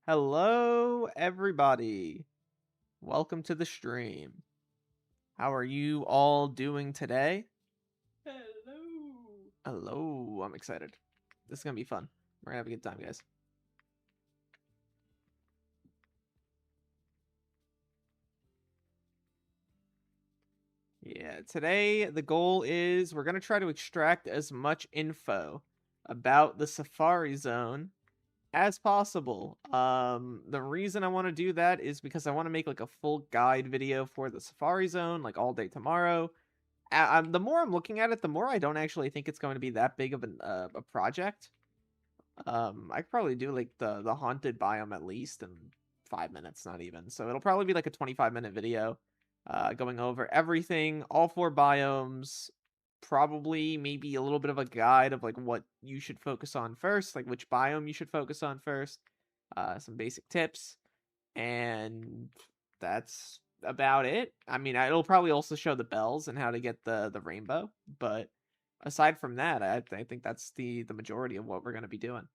Hello, everybody. Welcome to the stream. How are you all doing today? Hello. Hello, I'm excited. This is gonna be fun. We're gonna have a good time, guys. Yeah, today the goal is we're gonna try to extract as much info about the Safari Zone as possible. The reason I want to do that is because I want to make like a full guide video for the Safari Zone, like all day tomorrow. The more I'm looking at it, the more I don't actually think it's going to be that big of a project. I could probably do like the haunted biome at least in 5 minutes, not even. So it'll probably be like a 25-minute video, going over everything, all 4 biomes, probably maybe a little bit of a guide of like what you should focus on first, like which biome you should focus on first, some basic tips, and that's about it. I mean, it'll probably also show the bells and how to get the rainbow, but aside from that, I think that's the majority of what we're going to be doing.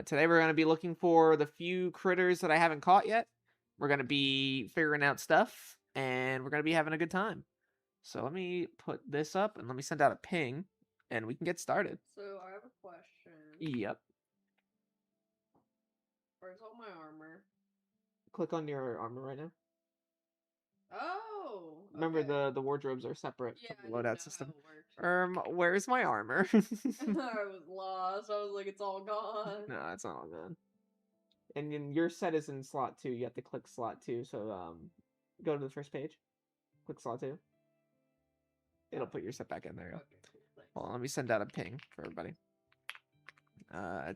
Today we're going to be looking for the few critters that I haven't caught yet. We're going to be figuring out stuff, and we're going to be having a good time. So let me put this up, and let me send out a ping, and we can get started. So I have a question. Yep. Where's all my armor? Click on your armor right now. Oh. Remember okay. the wardrobes are separate Yeah, from the I didn't know loadout system. how it worked. Where's my armor? I was lost. I was like, it's all gone. No, it's not all good. And then your set is in slot 2. You have to click slot 2. So go to the first page. Click slot 2. It'll put your set back in there. Okay, cool. Thanks. Hold on, let me send out a ping for everybody.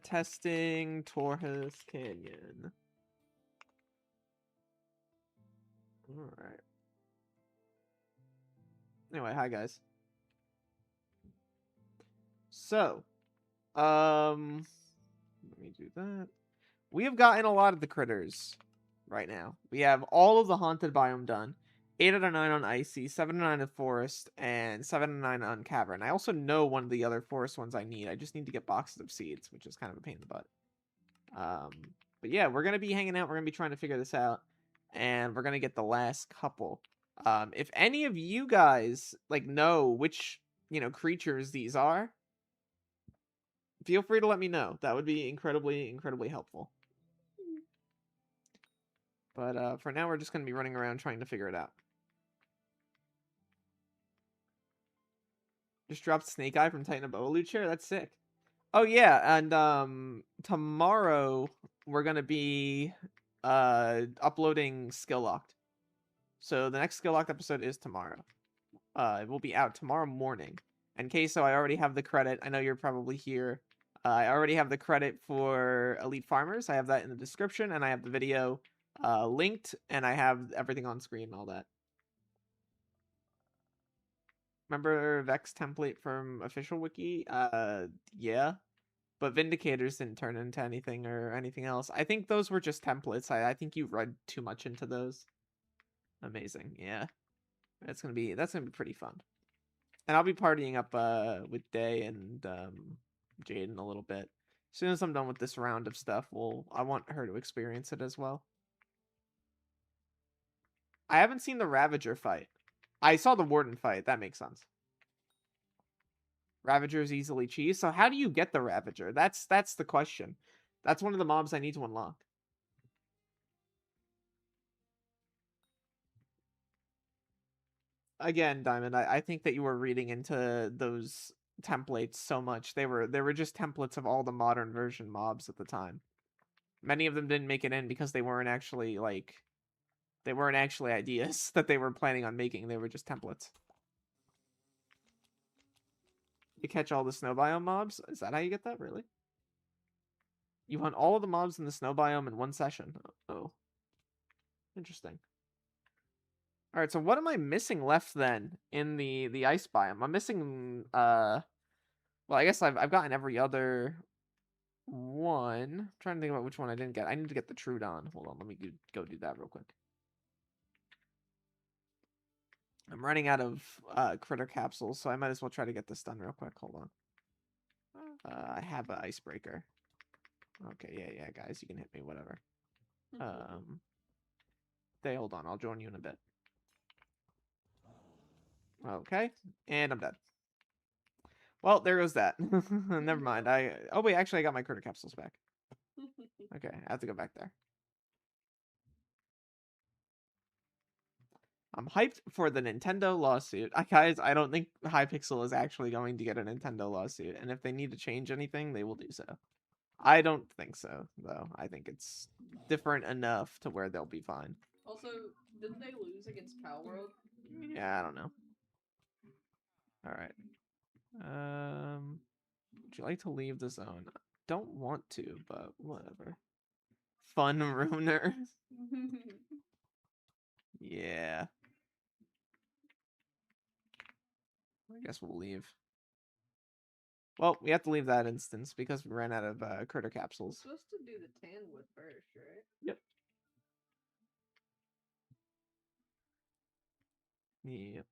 Testing Torrhus Canyon. Alright. Anyway, hi guys. So, let me do that. We have gotten a lot of the critters right now. We have all of the haunted biome done. 8 out of 9 on icy, 7 out of 9 on forest, and 7 out of 9 on cavern. I also know one of the other forest ones I need. I just need to get boxes of seeds, which is kind of a pain in the butt. But yeah, we're gonna be hanging out. We're gonna be trying to figure this out, and we're gonna get the last couple. If any of you guys like know which creatures these are, feel free to let me know. That would be incredibly helpful. But for now, we're just gonna be running around trying to figure it out. Just dropped Snake Eye from Titan Boa Loot Share. That's sick. Oh yeah, and tomorrow we're gonna be uploading Skill Locked. So the next Skill Locked episode is tomorrow. It will be out tomorrow morning. And Queso, I already have the credit. I know you're probably here. I already have the credit for Elite Farmers. I have that in the description, and I have the video linked, and I have everything on screen and all that. Remember Vex template from official wiki? Yeah. But Vindicators didn't turn into anything or anything else. I think those were just templates. I think you read too much into those. Amazing, yeah. That's gonna be pretty fun. And I'll be partying up with Day and Jaden a little bit. As soon as I'm done with this round of stuff, I want her to experience it as well. I haven't seen the Ravager fight. I saw the Warden fight. That makes sense. Ravager is easily cheese. So how do you get the Ravager? That's the question. That's one of the mobs I need to unlock. Again, Diamond, I think that you were reading into those templates so much. They were just templates of all the modern version mobs at the time. Many of them didn't make it in because they weren't actually ideas that they were planning on making. They were just templates. You catch all the snow biome mobs? Is that how you get that? Really? You hunt all of the mobs in the snow biome in one session. Oh. Interesting. Alright, so what am I missing left then in the ice biome? I'm missing well, I guess I've gotten every other one. I'm trying to think about which one I didn't get. I need to get the Trudon. Hold on, let me go do that real quick. I'm running out of critter capsules, so I might as well try to get this done real quick. Hold on. I have an icebreaker. Okay, yeah, guys, you can hit me, whatever. Hold on, I'll join you in a bit. Okay, and I'm dead. Well, there goes that. Never mind. Oh wait, actually, I got my critter capsules back. Okay, I have to go back there. I'm hyped for the Nintendo lawsuit. Guys, I don't think Hypixel is actually going to get a Nintendo lawsuit, and if they need to change anything, they will do so. I don't think so, though. I think it's different enough to where they'll be fine. Also, didn't they lose against Palworld? Yeah, I don't know. All right. Would you like to leave the zone? Don't want to, but whatever. Fun ruiner. Yeah. I guess we'll leave. Well, we have to leave that instance because we ran out of critter capsules. We're supposed to do the tan wood first, right? Yep. Yep.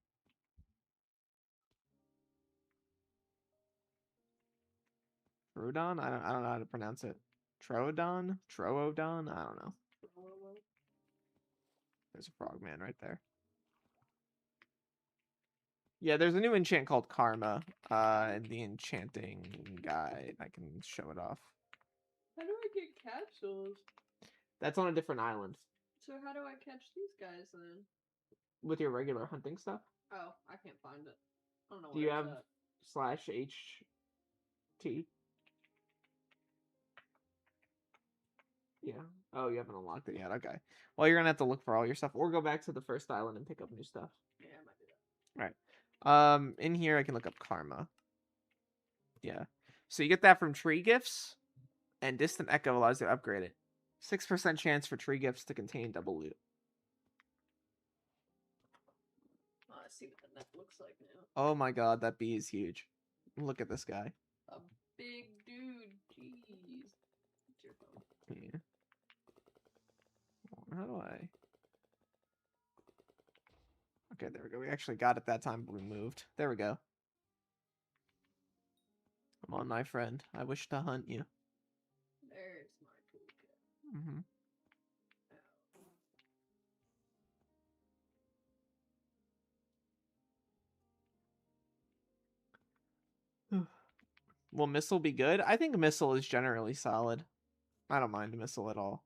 Troodon? I don't know how to pronounce it. Troodon? Troodon? I don't know. There's a frogman right there. Yeah, there's a new enchant called Karma in the enchanting guide. I can show it off. How do I get capsules? That's on a different island. So how do I catch these guys then? With your regular hunting stuff? Oh, I can't find it. I don't know. Do you have /HT? Yeah. Oh, you haven't unlocked it yet. Okay. Well, you're gonna have to look for all your stuff, or go back to the first island and pick up new stuff. Yeah, I might do that. All right. In here I can look up Karma. Yeah. So you get that from tree gifts, and Distant Echo allows you to upgrade it. 6% chance for tree gifts to contain double loot. Oh, I see what the net looks like now. Oh my god, that bee is huge. Look at this guy. A big dude. Jeez. It's your phone. Yeah. How do I? Okay, there we go. We actually got it that time, but we moved. There we go. Come on, my friend. I wish to hunt you. There's my toolkit. Mm-hmm. Will Missile be good? I think Missile is generally solid. I don't mind Missile at all.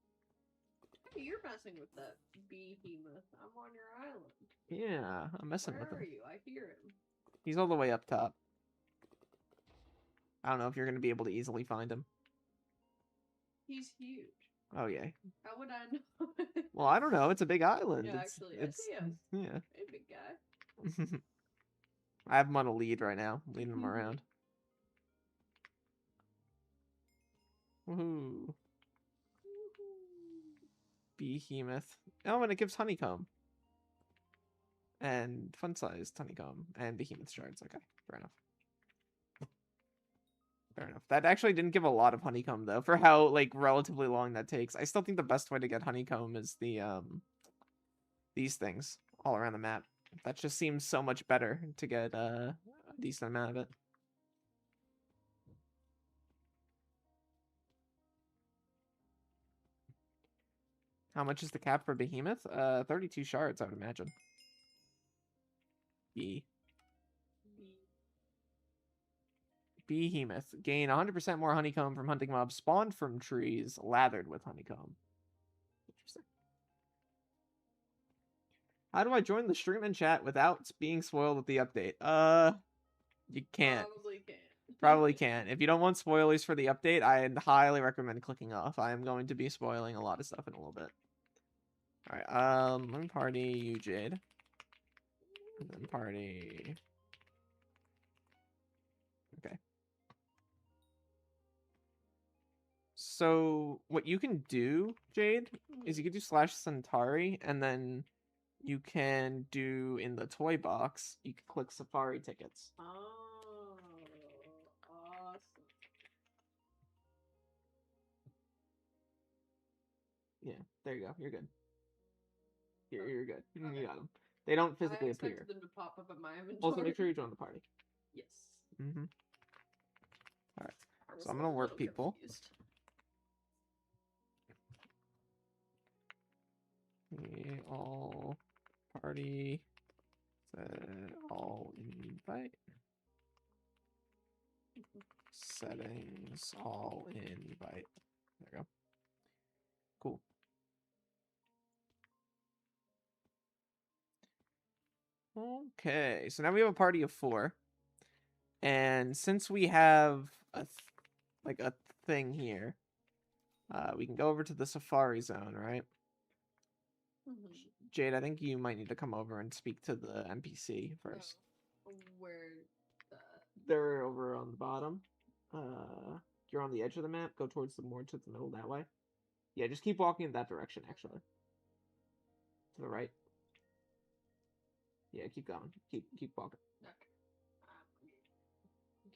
Hey, you're messing with that behemoth. I'm on your island. Yeah, I'm messing with him. Where are you? I hear him. He's all the way up top. I don't know if you're going to be able to easily find him. He's huge. Oh, yeah. How would I know? Well, I don't know. It's a big island. Yeah, actually, I see him. Yeah. Hey, big guy. I have him on a lead right now, leading him around. Woohoo. Behemoth. Oh, and it gives honeycomb. And fun-sized honeycomb. And behemoth shards. Okay, fair enough. Fair enough. That actually didn't give a lot of honeycomb, though, for how, like, relatively long that takes. I still think the best way to get honeycomb is the, these things all around the map. That just seems so much better to get a decent amount of it. How much is the cap for Behemoth? 32 shards, I would imagine. Behemoth. Gain 100% more honeycomb from hunting mobs spawned from trees lathered with honeycomb. Interesting. How do I join the stream and chat without being spoiled with the update? You can't. Probably can't. Probably can't. If you don't want spoilers for the update, I highly recommend clicking off. I am going to be spoiling a lot of stuff in a little bit. Alright, let me party you, Jade. And then party... Okay. So, what you can do, Jade, is you can do /Centauri, and then you can do, in the toy box, you can click Safari tickets. Oh, awesome. Yeah, there you go. You're good. You're good. Okay. You got them. They don't physically appear. I expected them to pop up in my inventory. Also, make sure you join the party. Yes. Mm-hmm. Alright. So I'm gonna work people. Confused. We all party. All invite. Settings. All invite. There we go. Cool. Okay, so now we have a party of 4. And since we have a thing here, we can go over to the Safari Zone, right? Jade, I think you might need to come over and speak to the NPC first. Where's that? They're over on the bottom. You're on the edge of the map. Go towards more to the middle that way. Yeah, just keep walking in that direction, actually. To the right. Yeah, keep going. Keep walking. Okay.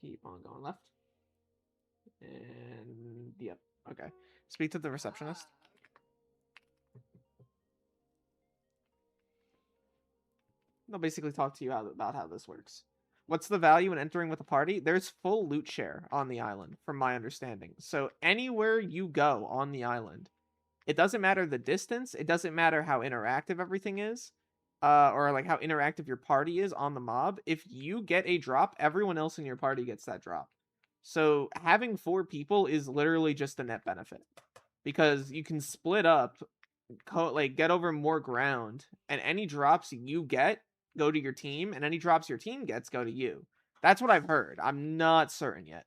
Keep on going left. And yep. Okay. Speak to the receptionist. They'll basically talk to you about how this works. What's the value in entering with a party? There's full loot share on the island, from my understanding. So anywhere you go on the island, it doesn't matter the distance. It doesn't matter how interactive everything is, or like how interactive your party is on the mob. If you get a drop, everyone else in your party gets that drop. So having 4 people is literally just a net benefit, because you can split up, get over more ground, and any drops you get go to your team, and any drops your team gets go to you. That's what I've heard. I'm not certain yet.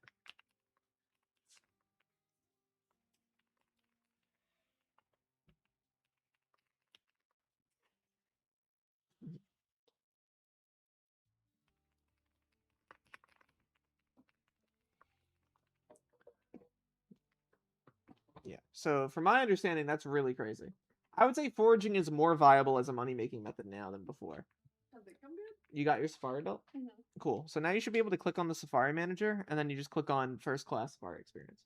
Yeah. So from my understanding, that's really crazy. I would say foraging is more viable as a money-making method now than before. Have they come good? You got your Safari built? Mm-hmm. Cool. So now you should be able to click on the Safari Manager, and then you just click on First Class Safari Experience.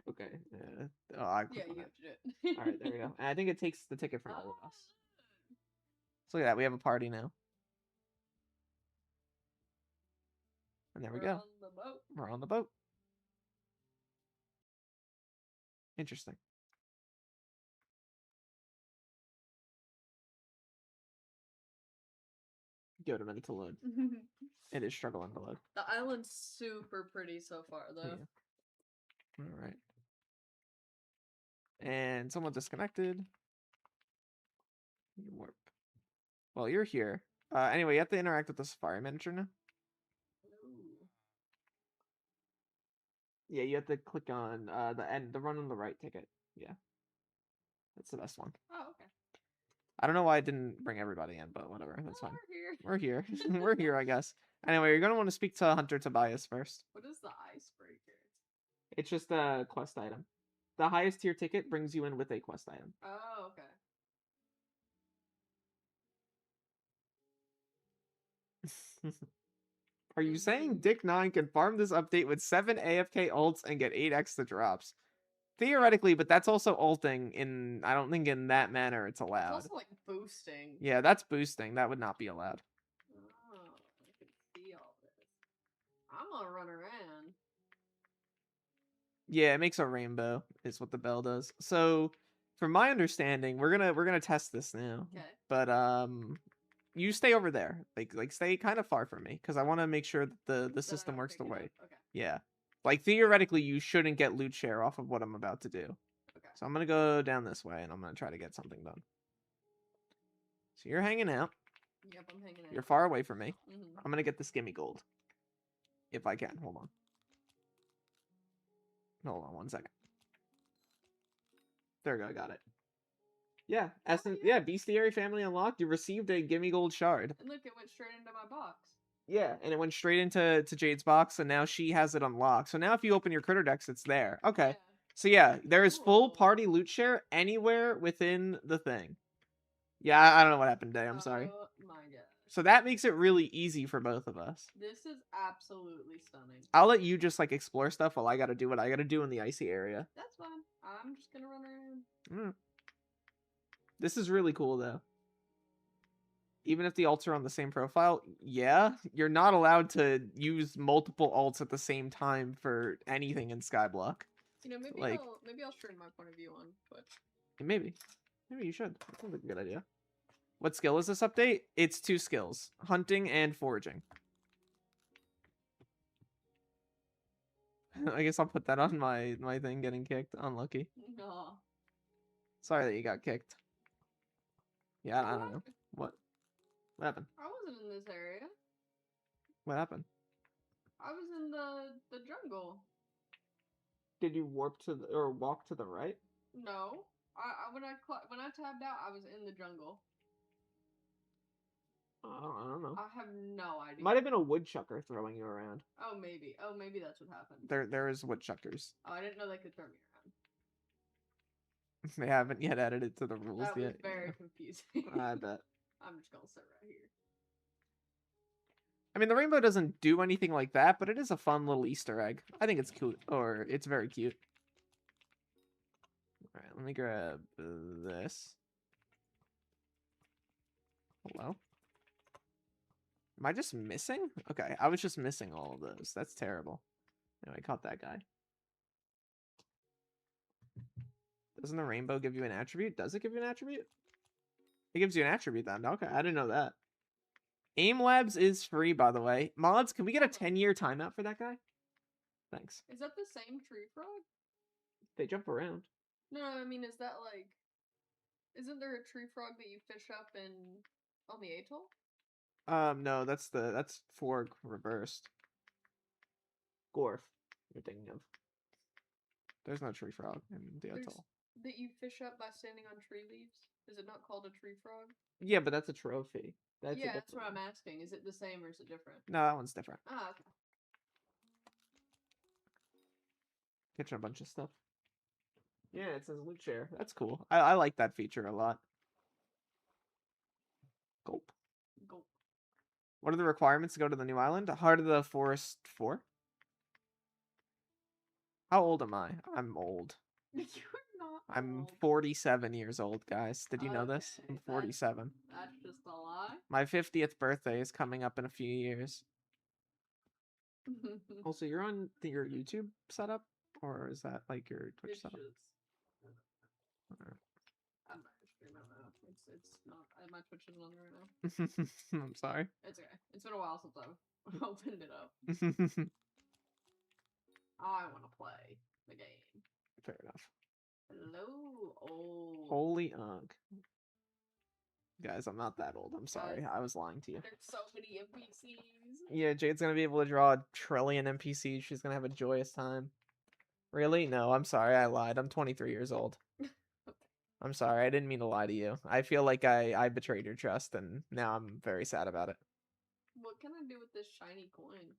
Okay. I Yeah, on you that. have to do it. All right, there we go. And I think it takes the ticket from all of us. So look at that. We have a party now. And there we go. On the boat. We're on the boat. Interesting. Give it a minute to load. It is struggling to load. The island's super pretty so far, though. Yeah. All right. And someone disconnected. Warp. Well, you're here. Anyway, you have to interact with the Safari Manager now. Ooh. Yeah, you have to click on the run on the right ticket. Yeah. That's the best one. Oh, okay. I don't know why I didn't bring everybody in, but whatever. That's fine. We're here. We're here. We're here, I guess. Anyway, you're going to want to speak to Hunter Tobias first. What is the icebreaker? It's just a quest item. The highest tier ticket brings you in with a quest item. Oh, okay. Are you saying Dick9 can farm this update with 7 AFK ults and get 8 extra drops? Theoretically, but that's also ulting in, I don't think in that manner it's allowed. It's also like boosting. Yeah, that's boosting. That would not be allowed. Oh, I can see all this. I'm gonna run around. Yeah, it makes a rainbow, is what the bell does. So, from my understanding, we're gonna test this now. Okay. But you stay over there, like stay kind of far from me, because I want to make sure that the system works the way. Okay. Yeah, like theoretically, you shouldn't get loot share off of what I'm about to do. Okay. So I'm gonna go down this way, and I'm gonna try to get something done. So you're hanging out. Yep, I'm hanging out. You're far away from me. Mm-hmm. I'm gonna get the skimmy gold, if I can. Hold on. Hold on 1 second. There we go. I got it. Yeah, Bestiary family unlocked. You received a gimme gold shard. And look, it went straight into my box. Yeah, and it went straight into Jade's box, and now she has it unlocked. So now if you open your critter decks, it's there. Okay. Yeah. So yeah, there is full party loot share anywhere within the thing. Yeah, I don't know what happened today. I'm sorry. Oh my god. So that makes it really easy for both of us. This is absolutely stunning. I'll let you just like explore stuff while I gotta do what I gotta do in the icy area. That's fine. I'm just gonna run around. This is really cool though. Even if the alts are on the same profile, yeah, you're not allowed to use multiple alts at the same time for anything in Skyblock. You know, maybe like, I'll straighten my point of view on, but maybe. Maybe you should. That sounds like a good idea. What skill is this update? It's 2 skills. Hunting and foraging. I guess I'll put that on my thing getting kicked. Unlucky. No. Sorry that you got kicked. Yeah, I don't know. What? What happened? I wasn't in this area. What happened? I was in the jungle. Did you warp to the, or walk to the right? No. When I tabbed out, I was in the jungle. I don't know. I have no idea. Might have been a woodchucker throwing you around. Oh, maybe. Oh, maybe that's what happened. There is woodchuckers. Oh, I didn't know they could throw me around. They haven't yet added it to the rules That was yet. very confusing. I bet. I'm just gonna sit right here. I mean, the rainbow doesn't do anything like that, but it is a fun little Easter egg. I think it's cute, or it's very cute. All right, let me grab this. Hello? Am I just missing? Okay, I was just missing all of those. That's terrible. Anyway, I caught that guy. Doesn't the rainbow give you an attribute? Does it give you an attribute? It gives you an attribute then. Okay, I didn't know that. Aim Labs is free, by the way. Mods, can we get a 10-year timeout for that guy? Thanks. Is that the same tree frog? They jump around. No, I mean, is that like... Isn't there a tree frog that you fish up in... on the atoll? No, that's Forg reversed. Gorf, you're thinking of. There's no tree frog in the atoll. That you fish up by standing on tree leaves? Is it not called a tree frog? Yeah, but that's a trophy. That's that's what I'm asking. Is it the same or is it different? No, that one's different. Ah, okay. Catching a bunch of stuff. Yeah, it says loot share. That's cool. I like that feature a lot. Gulp. Gulp. What are the requirements to go to the new island? Heart of the Forest 4? How old am I? I'm old. You're not I'm old. 47 years old, guys. Did you know this? I'm 47. That's just a lie. My 50th birthday is coming up in a few years. Also, you're on your YouTube setup? Or is that like your Twitch setup? I'm not streaming though. It's not. My Twitch isn't on there right now. I'm sorry. It's okay. It's been a while since I've opened it up. Fair I want to play the game. enough. Hello, old. Holy unk. Guys, I'm not that old. I'm sorry. I was lying to you. There's so many NPCs. Yeah, Jade's gonna be able to draw a trillion NPCs. She's gonna have a joyous time. Really? No, I'm sorry. I lied. I'm 23 years old. I'm sorry. I didn't mean to lie to you. I feel like I betrayed your trust, and now I'm very sad about it. What can I do with this shiny coin?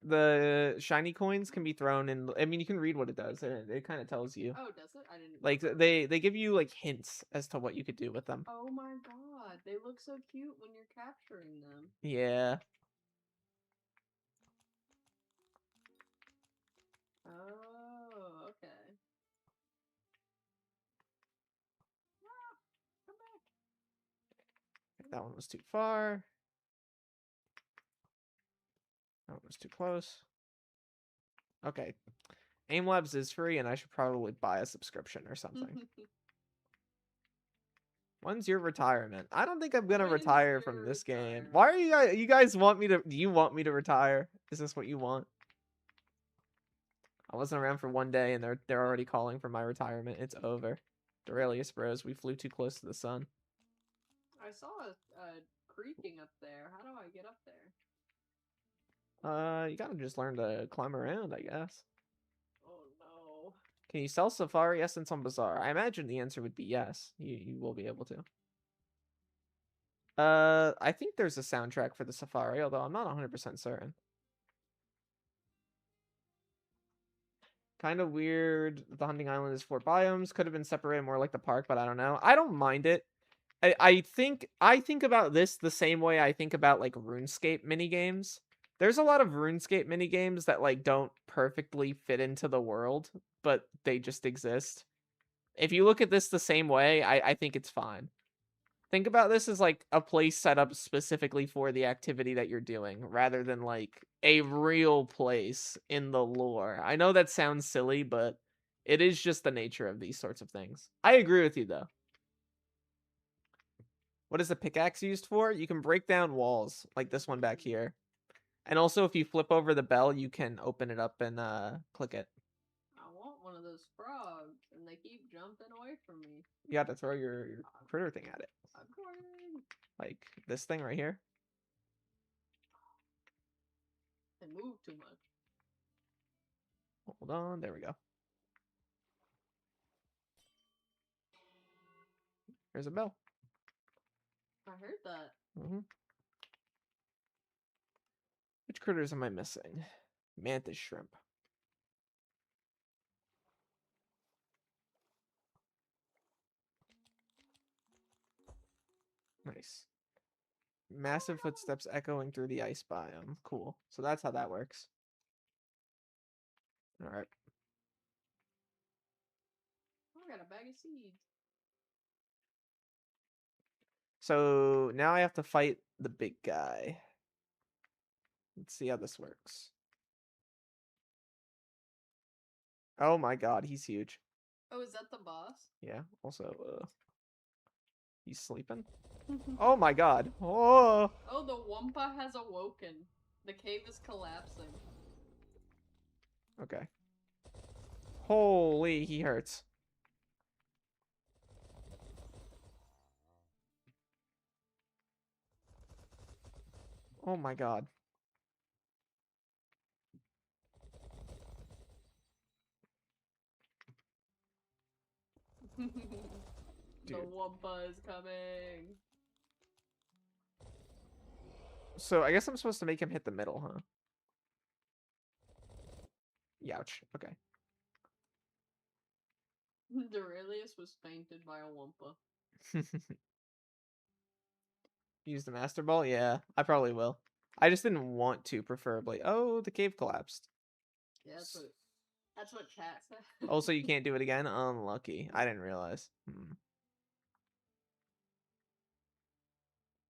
The shiny coins can be thrown in. I mean, you can read what it does, and it kind of tells you. Oh, does it? I didn't. Like they give you like hints as to what you could do with them. Oh my god, they look so cute when you're capturing them. Yeah. Oh, okay. Ah, come back. That one was too far. That one was too close. Okay. Aim Labs is free, and I should probably buy a subscription or something. When's your retirement? I don't think I'm gonna retire from this game. Why are you guys? You guys want me to? Do you want me to retire? Is this what you want? I wasn't around for one day, and they're already calling for my retirement. It's over. Dorelius Bros, we flew too close to the sun. I saw a creeping up there. How do I get up there? You gotta just learn to climb around, I guess. Oh no. Can you sell Safari Essence on Bazaar? I imagine the answer would be yes. You will be able to. I think there's a soundtrack for the Safari, although I'm not 100% certain. Kind of weird. The hunting island is 4 biomes. Could have been separated more like the park, but I don't know. I don't mind it. I think about this the same way I think about like RuneScape minigames. There's a lot of RuneScape minigames that like don't perfectly fit into the world, but they just exist. If you look at this the same way, I think it's fine. Think about this as like a place set up specifically for the activity that you're doing, rather than like a real place in the lore. I know that sounds silly, but it is just the nature of these sorts of things. I agree with you though. What is a pickaxe used for? You can break down walls, like this one back here. And also, if you flip over the bell, you can open it up and click it. I want one of those frogs, and they keep jumping away from me. You got to throw your critter thing at it. I'm trying. Like this thing right here. They move too much. Hold on, there we go. There's a bell. I heard that. Which critters am I missing? Mantis shrimp. Nice. Massive footsteps echoing through the ice biome. Cool. So that's how that works. Alright. I got a bag of seeds. So now I have to fight the big guy. Let's see how this works. Oh my god, he's huge. Oh, is that the boss? Yeah, also, he's sleeping. Oh my god. Oh! Oh, the Wumpa has awoken. The cave is collapsing. Okay. Holy, he hurts. Oh my god. The Wumpa is coming. So I guess I'm supposed to make him hit the middle, huh? Youch. Okay. Dorelius was fainted by a Wumpa. Use the Master Ball? Yeah, I probably will. I just didn't want to, preferably. Oh, the cave collapsed. Yeah, that's what chat said. Also, you can't do it again? Unlucky. I didn't realize.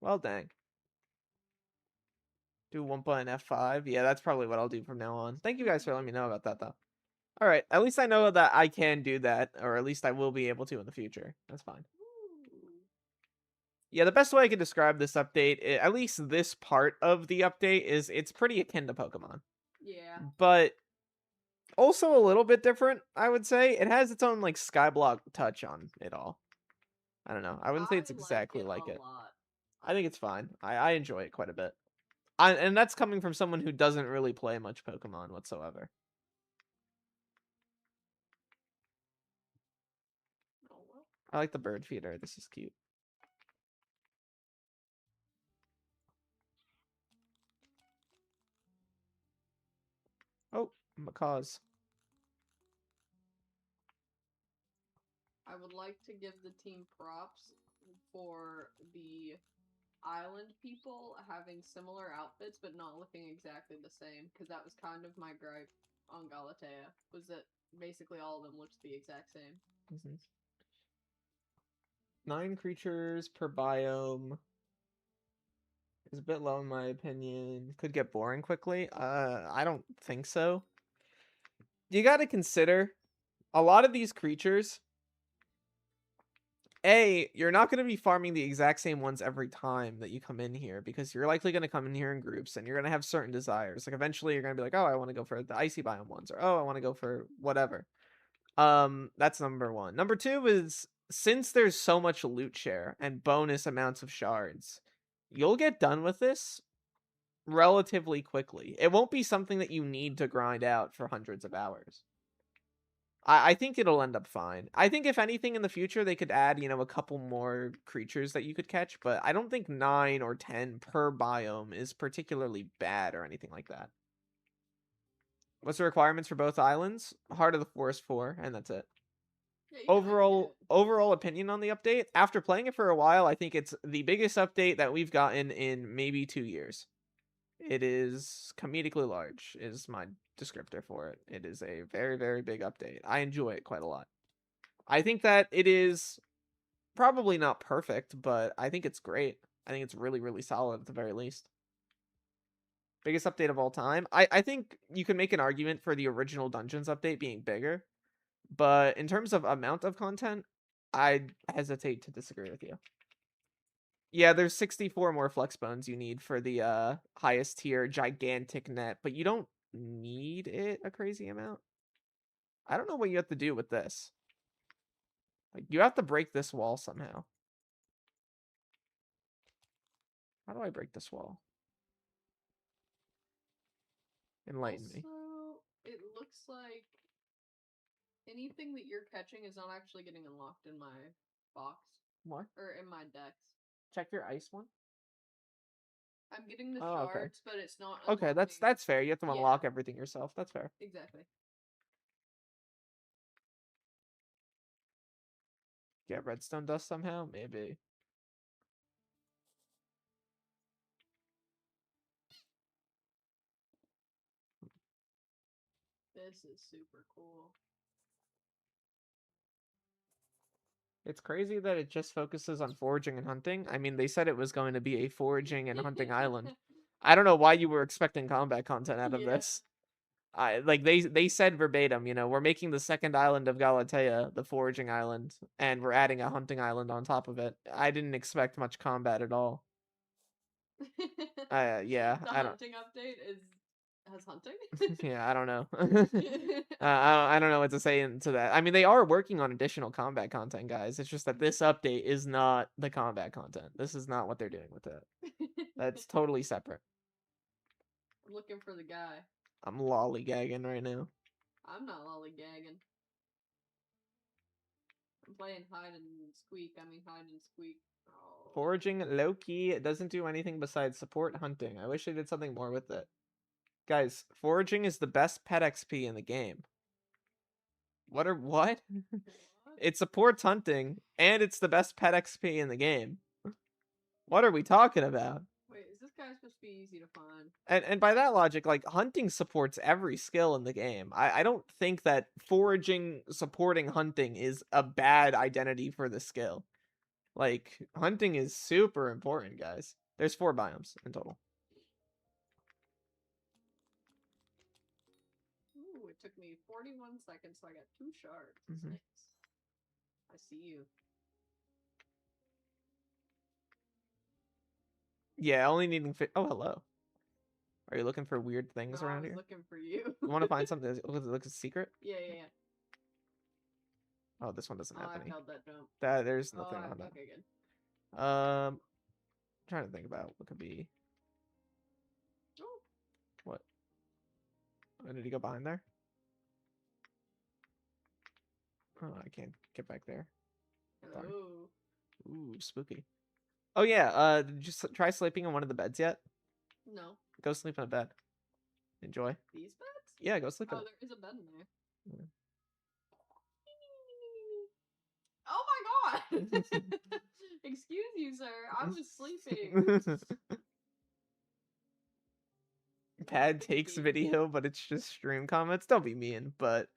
Well, dang. Do Wumpa and F5? Yeah, that's probably what I'll do from now on. Thank you guys for letting me know about that, though. Alright, at least I know that I can do that, or at least I will be able to in the future. That's fine. Yeah, the best way I can describe this update, at least this part of the update, is it's pretty akin to Pokemon. Yeah. But also a little bit different, I would say. It has its own, like, Skyblock touch on it all. I don't know. I wouldn't say it's exactly like it. I think it's fine. I enjoy it quite a bit. And that's coming from someone who doesn't really play much Pokemon whatsoever. I like the bird feeder. This is cute. Oh, macaws. I would like to give the team props for the island people having similar outfits but not looking exactly the same, because that was kind of my gripe on Galatea, was that basically all of them looked the exact same. 9 creatures per biome is a bit low in my opinion. Could get boring quickly. I don't think so. You got to consider a lot of these creatures. You're not going to be farming the exact same ones every time that you come in here, because you're likely going to come in here in groups and you're going to have certain desires. Like eventually you're going to be like, oh, I want to go for the icy biome ones, or oh, I want to go for whatever. That's number one. Number two is, since there's so much loot share and bonus amounts of shards, you'll get done with this relatively quickly. It won't be something that you need to grind out for hundreds of hours. I think it'll end up fine. I think if anything in the future, they could add, a couple more creatures that you could catch, but I don't think 9 or 10 per biome is particularly bad or anything like that. What's the requirements for both islands? Heart of the Forest 4, and that's it. Yeah, overall opinion on the update, after playing it for a while, I think it's the biggest update that we've gotten in maybe 2 years. It is comedically large, is my descriptor for it. It is a very, very big update. I enjoy it quite a lot. I think that it is probably not perfect, but I think it's great. I think it's really, really solid at the very least. Biggest update of all time. I think you can make an argument for the original Dungeons update being bigger, but in terms of amount of content, I hesitate to disagree with you. Yeah, there's 64 more flex bones you need for the highest tier gigantic net, but you don't need it a crazy amount. I don't know what you have to do with this. Like, you have to break this wall somehow. How do I break this wall? Enlighten me. Also, it looks like anything that you're catching is not actually getting unlocked in my box What? or in my decks. Check your ice one. I'm getting the Oh, okay. shards, but it's not Okay, unlocking. that's fair. You have to Yeah. unlock everything yourself. That's fair. Exactly. Get redstone dust somehow? Maybe. This is super cool. It's crazy that it just focuses on foraging and hunting. I mean, they said it was going to be a foraging and hunting island. I don't know why you were expecting combat content out of Yeah. this. Like they said verbatim, you know, we're making the second island of Galatea, the foraging island, and we're adding a hunting island on top of it. I didn't expect much combat at all. Yeah, The I don't. hunting update has hunting. Yeah, I don't know. I don't know what to say into that. I mean, they are working on additional combat content, guys. It's just that this update is not the combat content. This is not what they're doing with it. That's totally separate. I'm looking for the guy. I'm lollygagging right now. I'm not lollygagging. I'm playing hide and squeak. I mean hide and squeak. Oh. Foraging low key, it doesn't do anything besides support hunting. I wish they did something more with it. Guys, foraging is the best pet XP in the game. What? What? It supports hunting, and it's the best pet XP in the game. What are we talking about? Wait, is this guy supposed to be easy to find? And by that logic, like, hunting supports every skill in the game. I don't think that foraging supporting hunting is a bad identity for the skill. Like, hunting is super important, guys. There's 4 biomes in total. Ooh, it took me 41 seconds, so I got 2 shards. Mhm. Nice. I see you. Yeah, only needing oh, hello. Are you looking for weird things No, I around was here? looking for you. You want to find something that looks a secret? Yeah, yeah, yeah. Oh, this one doesn't Oh, have I any. failed that jump. There's Oh, nothing on that. okay, good. Trying to think about what could be. Oh. What? Oh, did he go behind there? Oh, I can't get back there. Darn. Hello. Ooh, spooky. Oh yeah, just try sleeping in one of the beds yet? No. Go sleep in a bed. Enjoy. These beds? Yeah, go sleep in Oh, it. there is a bed in there. Yeah. Oh my god! Excuse you, sir. I was sleeping. Pad takes video, but it's just stream comments. Don't be mean, but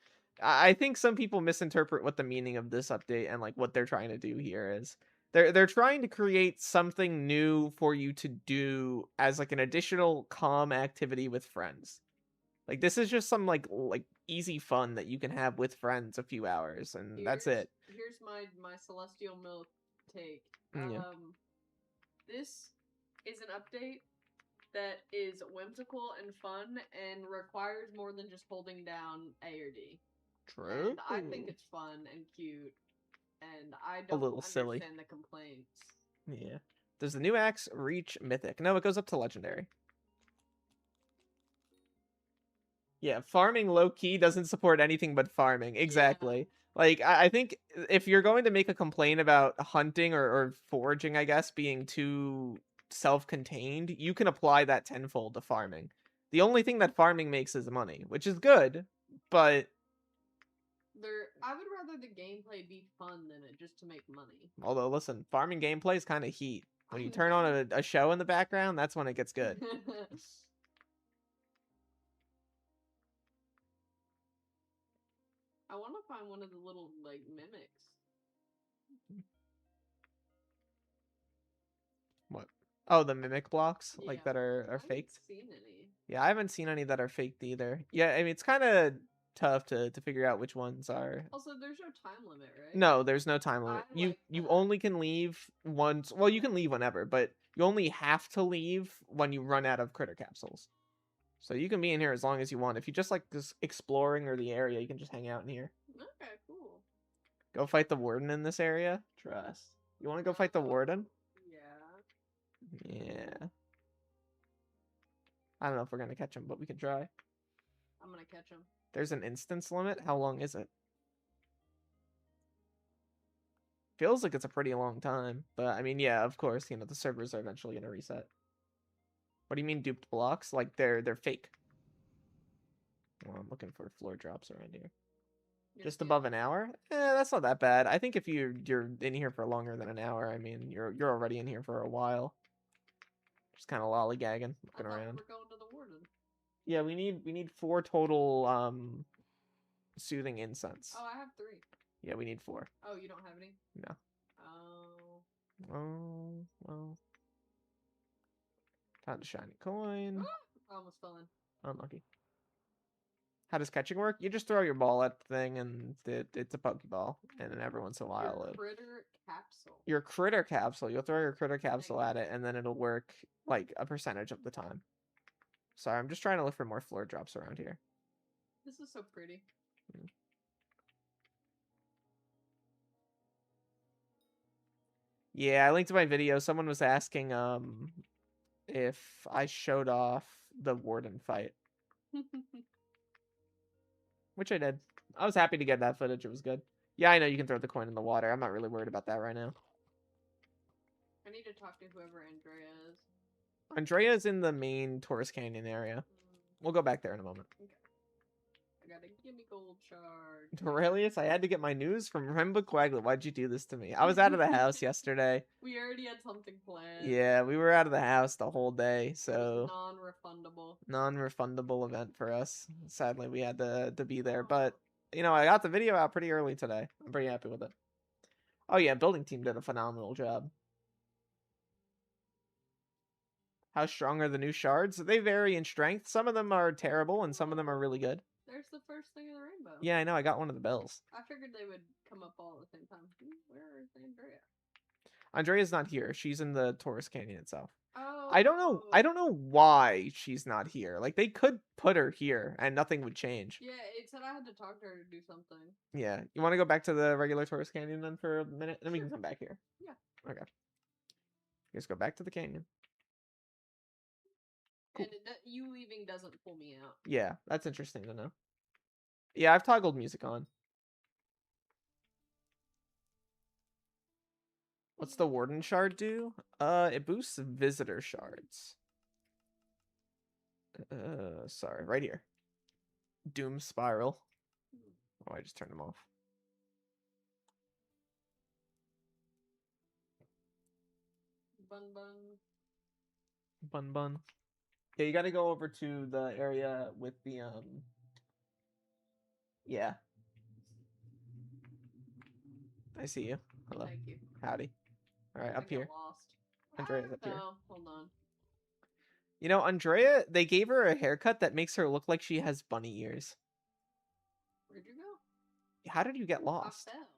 I think some people misinterpret what the meaning of this update and like what they're trying to do here is. They're trying to create something new for you to do as like an additional calm activity with friends. Like this is just some like easy fun that you can have with friends a few hours and that's it. Here's my celestial milk take. Yeah. This is an update that is whimsical and fun and requires more than just holding down A or D. True. And I think it's fun and cute, and I A don't little silly. understand the complaints. Yeah. Does the new axe reach mythic? No, it goes up to legendary. Yeah, farming low key doesn't support anything but farming. Exactly. Yeah. Like I think if you're going to make a complaint about hunting or foraging, I guess, being too self-contained, you can apply that tenfold to farming. The only thing that farming makes is money, which is good, but I would rather the gameplay be fun than it just to make money. although listen, farming gameplay is kind of heat. When I you turn on know. a show in the background, that's when it gets good. I want to find one of the little like mimics. What? Oh, the mimic blocks like Yeah, that are I haven't faked. seen any. Yeah, I haven't seen any that are faked either. Yeah, I mean it's kind of tough to figure out which ones are. Also, there's no time limit, right? No, there's no time limit. I You like you that. only can leave once. Well, you can leave whenever, but you only have to leave when you run out of critter capsules. So you can be in here as long as you want. If you just like this exploring or the area, you can just hang out in here. Okay, cool. Go fight the warden in this area. Trust. You want to go fight the warden? Yeah. Yeah. I don't know if we're gonna catch him, but we can try. I'm gonna catch him. There's an instance limit. How long is it? Feels like it's a pretty long time, but I mean, yeah, of course, the servers are eventually gonna reset. What do you mean duped blocks? Like they're fake. Well, I'm looking for floor drops around here. Just above an hour? That's not that bad. I think if you're in here for longer than an hour, I mean, you're already in here for a while. Just kind of lollygagging, looking around. We're going to the warden. Yeah, we need 4 total soothing incense. Oh, I have 3. Yeah, we need 4. Oh, you don't have any? No. Oh. Oh, well. Found a shiny coin. I almost fell in. Unlucky. How does catching work? You just throw your ball at the thing, and it's a Pokeball. And then every once in a while, Your critter capsule. Your critter capsule. You'll throw your critter capsule at it, and then it'll work like a percentage of the time. Sorry, I'm just trying to look for more floor drops around here. This is so pretty. Yeah, I linked to my video. Someone was asking if I showed off the warden fight. Which I did. I was happy to get that footage. It was good. Yeah, I know you can throw the coin in the water. I'm not really worried about that right now. I need to talk to whoever Andrea is. Andrea's in the main Torrhus Canyon area. We'll go back there in a moment. Okay. I gotta give me gold shard. Aurelius, I had to get my news from Remba Quaglet. Why'd you do this to me? I was out of the house yesterday. We already had something planned. Yeah, we were out of the house the whole day, so non-refundable. Non-refundable event for us. Sadly, we had to be there, but I got the video out pretty early today. I'm pretty happy with it. Oh yeah, building team did a phenomenal job. How strong are the new shards? They vary in strength. Some of them are terrible, and some of them are really good. There's the first thing of the rainbow. Yeah, I know. I got one of the bells. I figured they would come up all at the same time. Where is Andrea? Andrea's not here. She's in the Torrhus Canyon itself. Oh. I don't know why she's not here. Like, they could put her here, and nothing would change. Yeah, it said I had to talk to her to do something. Yeah. You want to go back to the regular Torrhus Canyon then for a minute? Then we can come back here. Yeah. Okay. Let's go back to the canyon. Cool. And you leaving doesn't pull me out. Yeah, that's interesting to know. Yeah, I've toggled music on. What's the warden shard do? It boosts visitor shards. Sorry, right here. Doom spiral. Oh, I just turned them off. Bun bun. Bun bun. Yeah, you gotta go over to the area with the Yeah. I see you. Hello. Thank you. Howdy. Alright, up here. Lost. Andrea's up here. Oh, hold on. Andrea, they gave her a haircut that makes her look like she has bunny ears. Where'd you go? How did you get lost? I fell.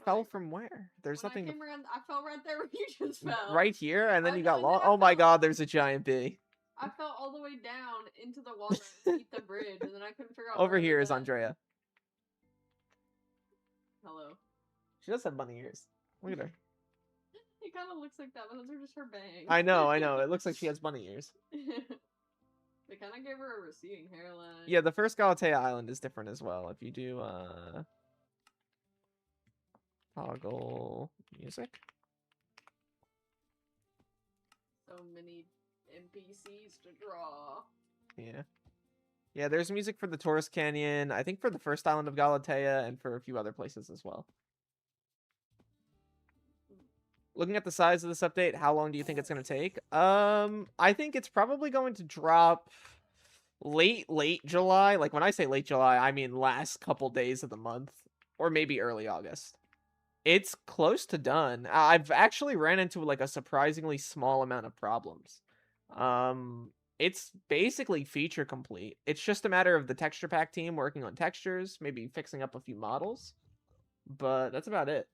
Fell from where? There's nothing I fell right there where you just fell. Right here, and then you got lost. Oh my god, there's a giant bee. I fell all the way down into the water underneath the bridge, and then I couldn't figure out. Over here is Andrea. Hello. She does have bunny ears. Look at her. It kind of looks like that, but those are just her bangs. I know. It looks like she has bunny ears. They kind of gave her a receding hairline. Yeah, the first Galatea Island is different as well. If you do, toggle music. So many NPCs to draw. Yeah. Yeah, there's music for the Torrhus Canyon, I think for the first island of Galatea, and for a few other places as well. Looking at the size of this update, how long do you think it's going to take? I think it's probably going to drop late July. Like, when I say late July, I mean last couple days of the month. Or maybe early August. It's close to done. I've actually ran into, like, a surprisingly small amount of problems. it's basically feature complete. It's just a matter of the texture pack team working on textures, maybe fixing up a few models, but that's about it.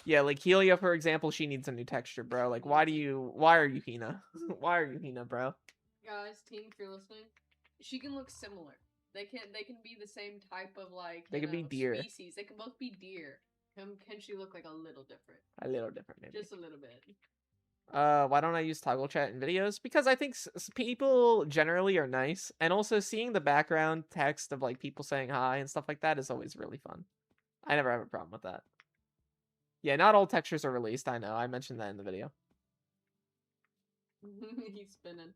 Yeah, like Helia, for example, she needs a new texture, bro. Like, why are you Hina? Why are you Hina, bro? Guys, team, if you're listening, she can look similar. They can be the same type of like They could be deer. species. They can both be deer. Can she look like a little different? A little different, maybe. Just a little bit. Why don't I use toggle chat in videos? Because I think people generally are nice, and also seeing the background text of like people saying hi and stuff like that is always really fun. I never have a problem with that. Yeah, not all textures are released. I know. I mentioned that in the video. He's spinning.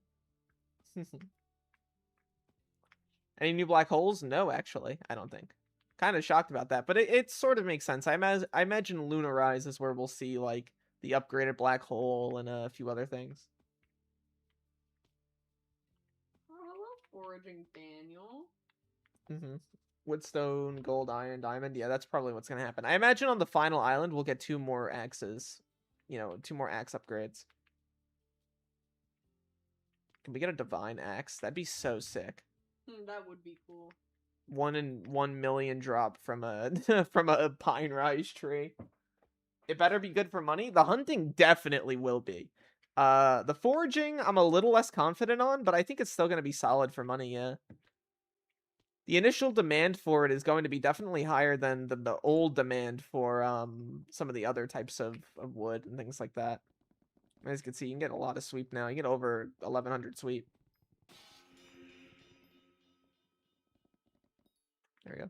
Any new black holes? No, actually, I don't think. Kind of shocked about that, but it sort of makes sense. I imagine Lunarize is where we'll see like the upgraded black hole and a few other things. Oh, hello, foraging Daniel. Woodstone, gold, iron, diamond. Yeah, that's probably what's gonna happen. I imagine on the final island we'll get 2 more axes. You know, 2 more axe upgrades. Can we get a divine axe? That'd be so sick. That would be cool. 1 in 1 million drop from a from a pine rise tree. It better be good for money. The hunting definitely will be. The foraging I'm a little less confident on, but I think it's still gonna be solid for money. Yeah. The initial demand for it is going to be definitely higher than the old demand for some of the other types of wood and things like that. As you can see, you can get a lot of sweep now. You get over 1100 sweep. There we go.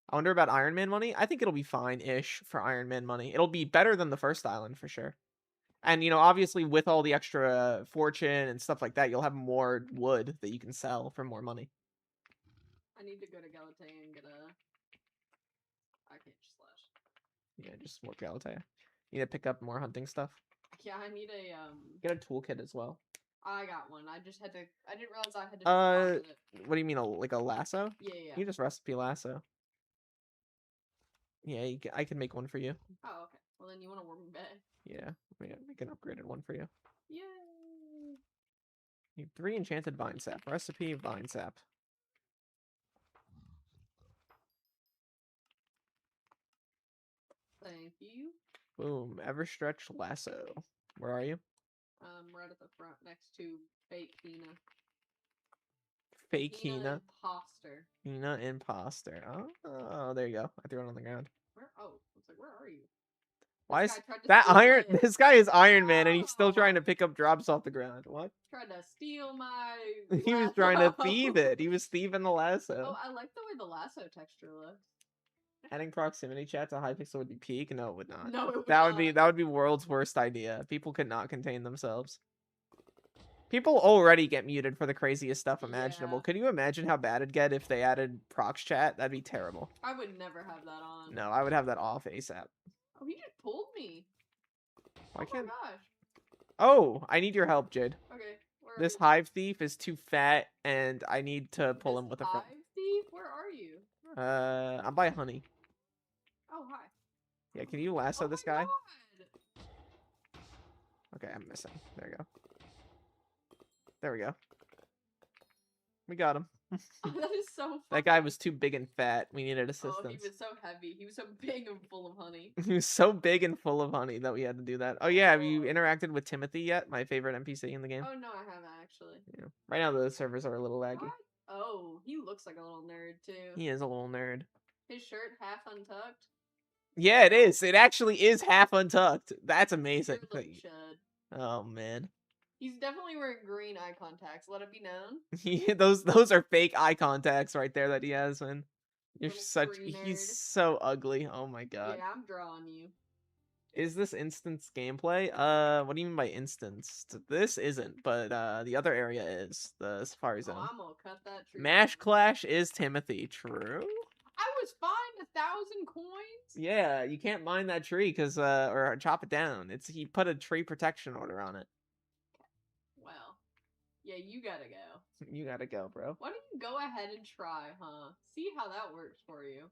I wonder about Iron Man money. I think it'll be fine-ish for Iron Man money. It'll be better than the first island for sure. And, you know, obviously with all the extra fortune and stuff like that, you'll have more wood that you can sell for more money. I need to go to Galatea and get a... I can't just slash. Yeah, just more Galatea. You need to pick up more hunting stuff. Yeah, I need a, Get a toolkit as well. I got one. I just had to... I didn't realize I had to deposit it. What do you mean, like a lasso? Yeah. You just recipe lasso. Yeah, I can make one for you. Oh, okay. Well, then you want to work me back? Yeah, make an upgraded one for you. Yay! You need 3 enchanted vine sap. Recipe vine sap. Thank you. Boom. Everstretch lasso. Where are you? Right at the front next to fake Hina. Fake Hina. Imposter. Hina imposter. Oh, there you go. I threw it on the ground. Where? Oh, it's like, where are you? Why is that Iron? This guy is Iron Man, and he's still trying to pick up drops off the ground. What? Tried to steal my. He was trying to thieve it. He was thieving the lasso. Oh, I like the way the lasso texture looks. Adding proximity chat to Hypixel would be peak. No, it would not. No, it would not. That would be world's worst idea. People could not contain themselves. People already get muted for the craziest stuff imaginable. Yeah. Could you imagine how bad it'd get if they added prox chat? That'd be terrible. I would never have that on. No, I would have that off ASAP. Oh, he just pulled me. Why can't? Oh my gosh. Oh, I need your help, Jade. Okay. This hive thief is too fat, and I need to pull him with a. Hive thief? Where are you? I'm by honey. Oh, hi. Yeah, can you lasso this guy? God. Okay, I'm missing. There we go. There we go. We got him. Oh, that is so funny. That guy was too big and fat. We needed assistance. Oh, he was so heavy. He was so big and full of honey. He was so big and full of honey that we had to do that. Oh yeah, have you interacted with Timothy yet? My favorite NPC in the game. Oh no, I haven't actually. Yeah. Right now the servers are a little laggy. What? Oh, he looks like a little nerd too. He is a little nerd. His shirt half untucked. Yeah, it is. It actually is half untucked. That's amazing. Oh man. He's definitely wearing green eye contacts. Let it be known. Those are fake eye contacts right there that he has, man. You're such. He's so ugly. Oh my god. Yeah, I'm drawing you. Is this instance gameplay? What do you mean by instance? This isn't, but the other area is the Safari Zone. Oh, I'm gonna cut that tree. Mash Clash is Timothy. True. I was fined 1,000 coins. Yeah, you can't mine that tree because or chop it down. He put a tree protection order on it. Well, yeah, you gotta go. You gotta go, bro. Why don't you go ahead and try, huh? See how that works for you.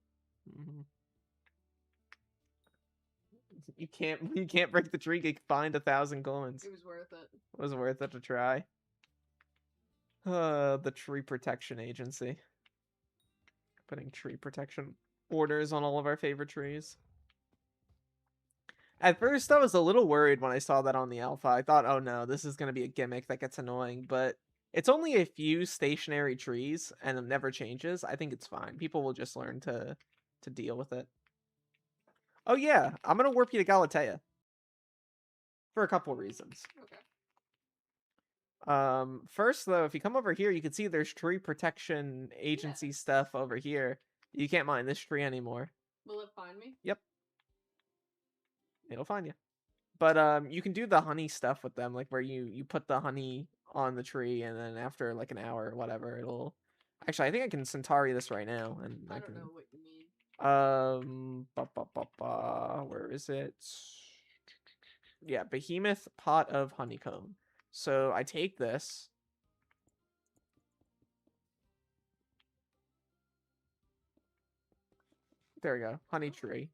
You can't break the tree. You can find 1,000 coins. It was worth it. It was worth it to try. The Tree Protection Agency. Putting tree protection orders on all of our favorite trees. At first, I was a little worried when I saw that on the alpha. I thought, oh no, this is going to be a gimmick that gets annoying, but it's only a few stationary trees, and it never changes. I think it's fine. People will just learn to deal with it. Oh yeah, I'm going to warp you to Galatea. For a couple reasons. Okay. First though, if you come over here, you can see there's tree protection agency stuff over here. You can't mine this tree anymore. Will it find me? Yep. It'll find you. But you can do the honey stuff with them, like where you put the honey on the tree, and then after like an hour or whatever, it'll. Actually, I think I can Centauri this right now, and I I don't can. know what you mean. Where is it? Yeah, Behemoth Pot of Honeycomb. So I take this. There we go. Honey tree.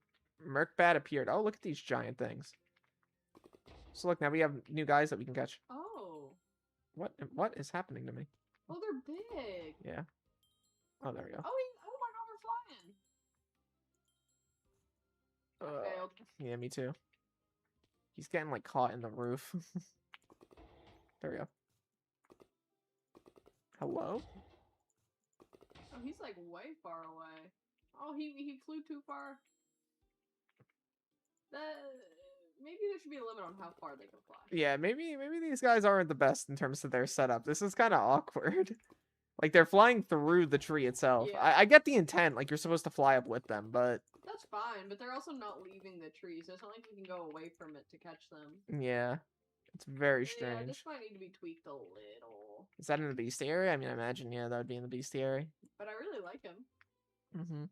Merkbat appeared. Oh, look at these giant things. So look, now we have new guys that we can catch. Oh. What is happening to me? Oh, they're big. Yeah. Oh, there we go. Oh my god, we're flying. I failed. Yeah, me too. He's getting like caught in the roof. There we go. Hello? Oh, he's like way far away. Oh, he flew too far. Maybe there should be a limit on how far they can fly. Yeah, maybe these guys aren't the best in terms of their setup. This is kind of awkward. Like, they're flying through the tree itself. Yeah. I get the intent, like, you're supposed to fly up with them, but... That's fine, but they're also not leaving the tree, so it's not like we can go away from it to catch them. Yeah. It's very strange. Yeah, this might need to be tweaked a little. Is that in the bestiary? I mean, I imagine, yeah, that would be in the bestiary. But I really like him. Mm-hmm.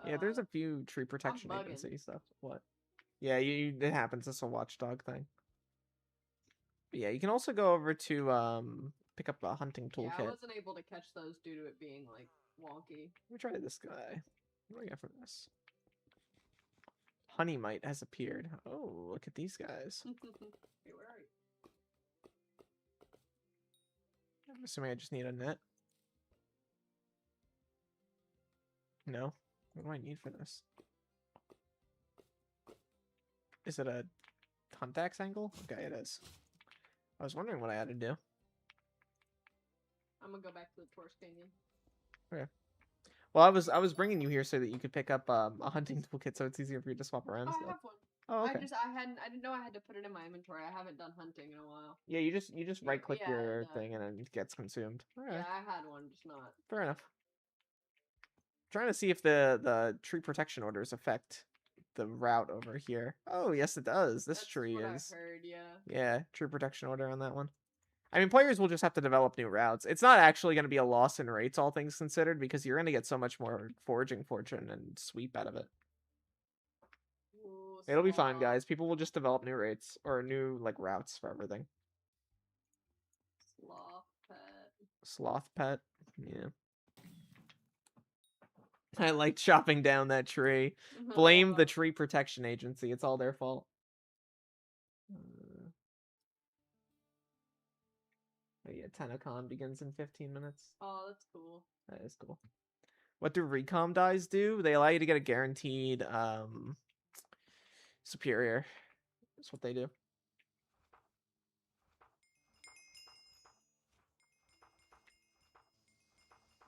Yeah, there's a few tree protection bugging. agency stuff. What? Yeah, it happens. It's a watchdog thing. But yeah, you can also go over to pick up a hunting toolkit. Yeah, I wasn't able to catch those due to it being like wonky. Let me try this guy. What do I get from this? Honey mite has appeared. Oh, look at these guys. Hey, where are you? I'm assuming I just need a net. No. What do I need for this? Is it a contacts angle? Okay, it is. I was wondering what I had to do. I'm gonna go back to the Torrhus Canyon. Okay. Well, I was bringing you here so that you could pick up a hunting toolkit, so it's easier for you to swap around. Oh, Stuff. I have one. Oh, okay. I didn't know I had to put it in my inventory. I haven't done hunting in a while. Yeah, you just right click Yeah, your thing and then it gets consumed. Alright. Yeah, I had one, just not. Fair enough. Trying to see if the tree protection orders affect the route over here. Oh, yes, it does. This That's tree what is. I heard, yeah. Yeah, tree protection order on that one. I mean, players will just have to develop new routes. It's not actually going to be a loss in rates, all things considered, because you're going to get so much more foraging fortune and sweep out of it. Ooh, It'll be fine, sloth. guys. People will just develop new rates or new like routes for everything. Sloth pet. Sloth pet. Yeah. I like chopping down that tree. Blame the tree protection agency. It's all their fault. Oh yeah, Tenacon begins in 15 minutes. Oh, that's cool. That is cool. What do recom dies do? They allow you to get a guaranteed superior. That's what they do.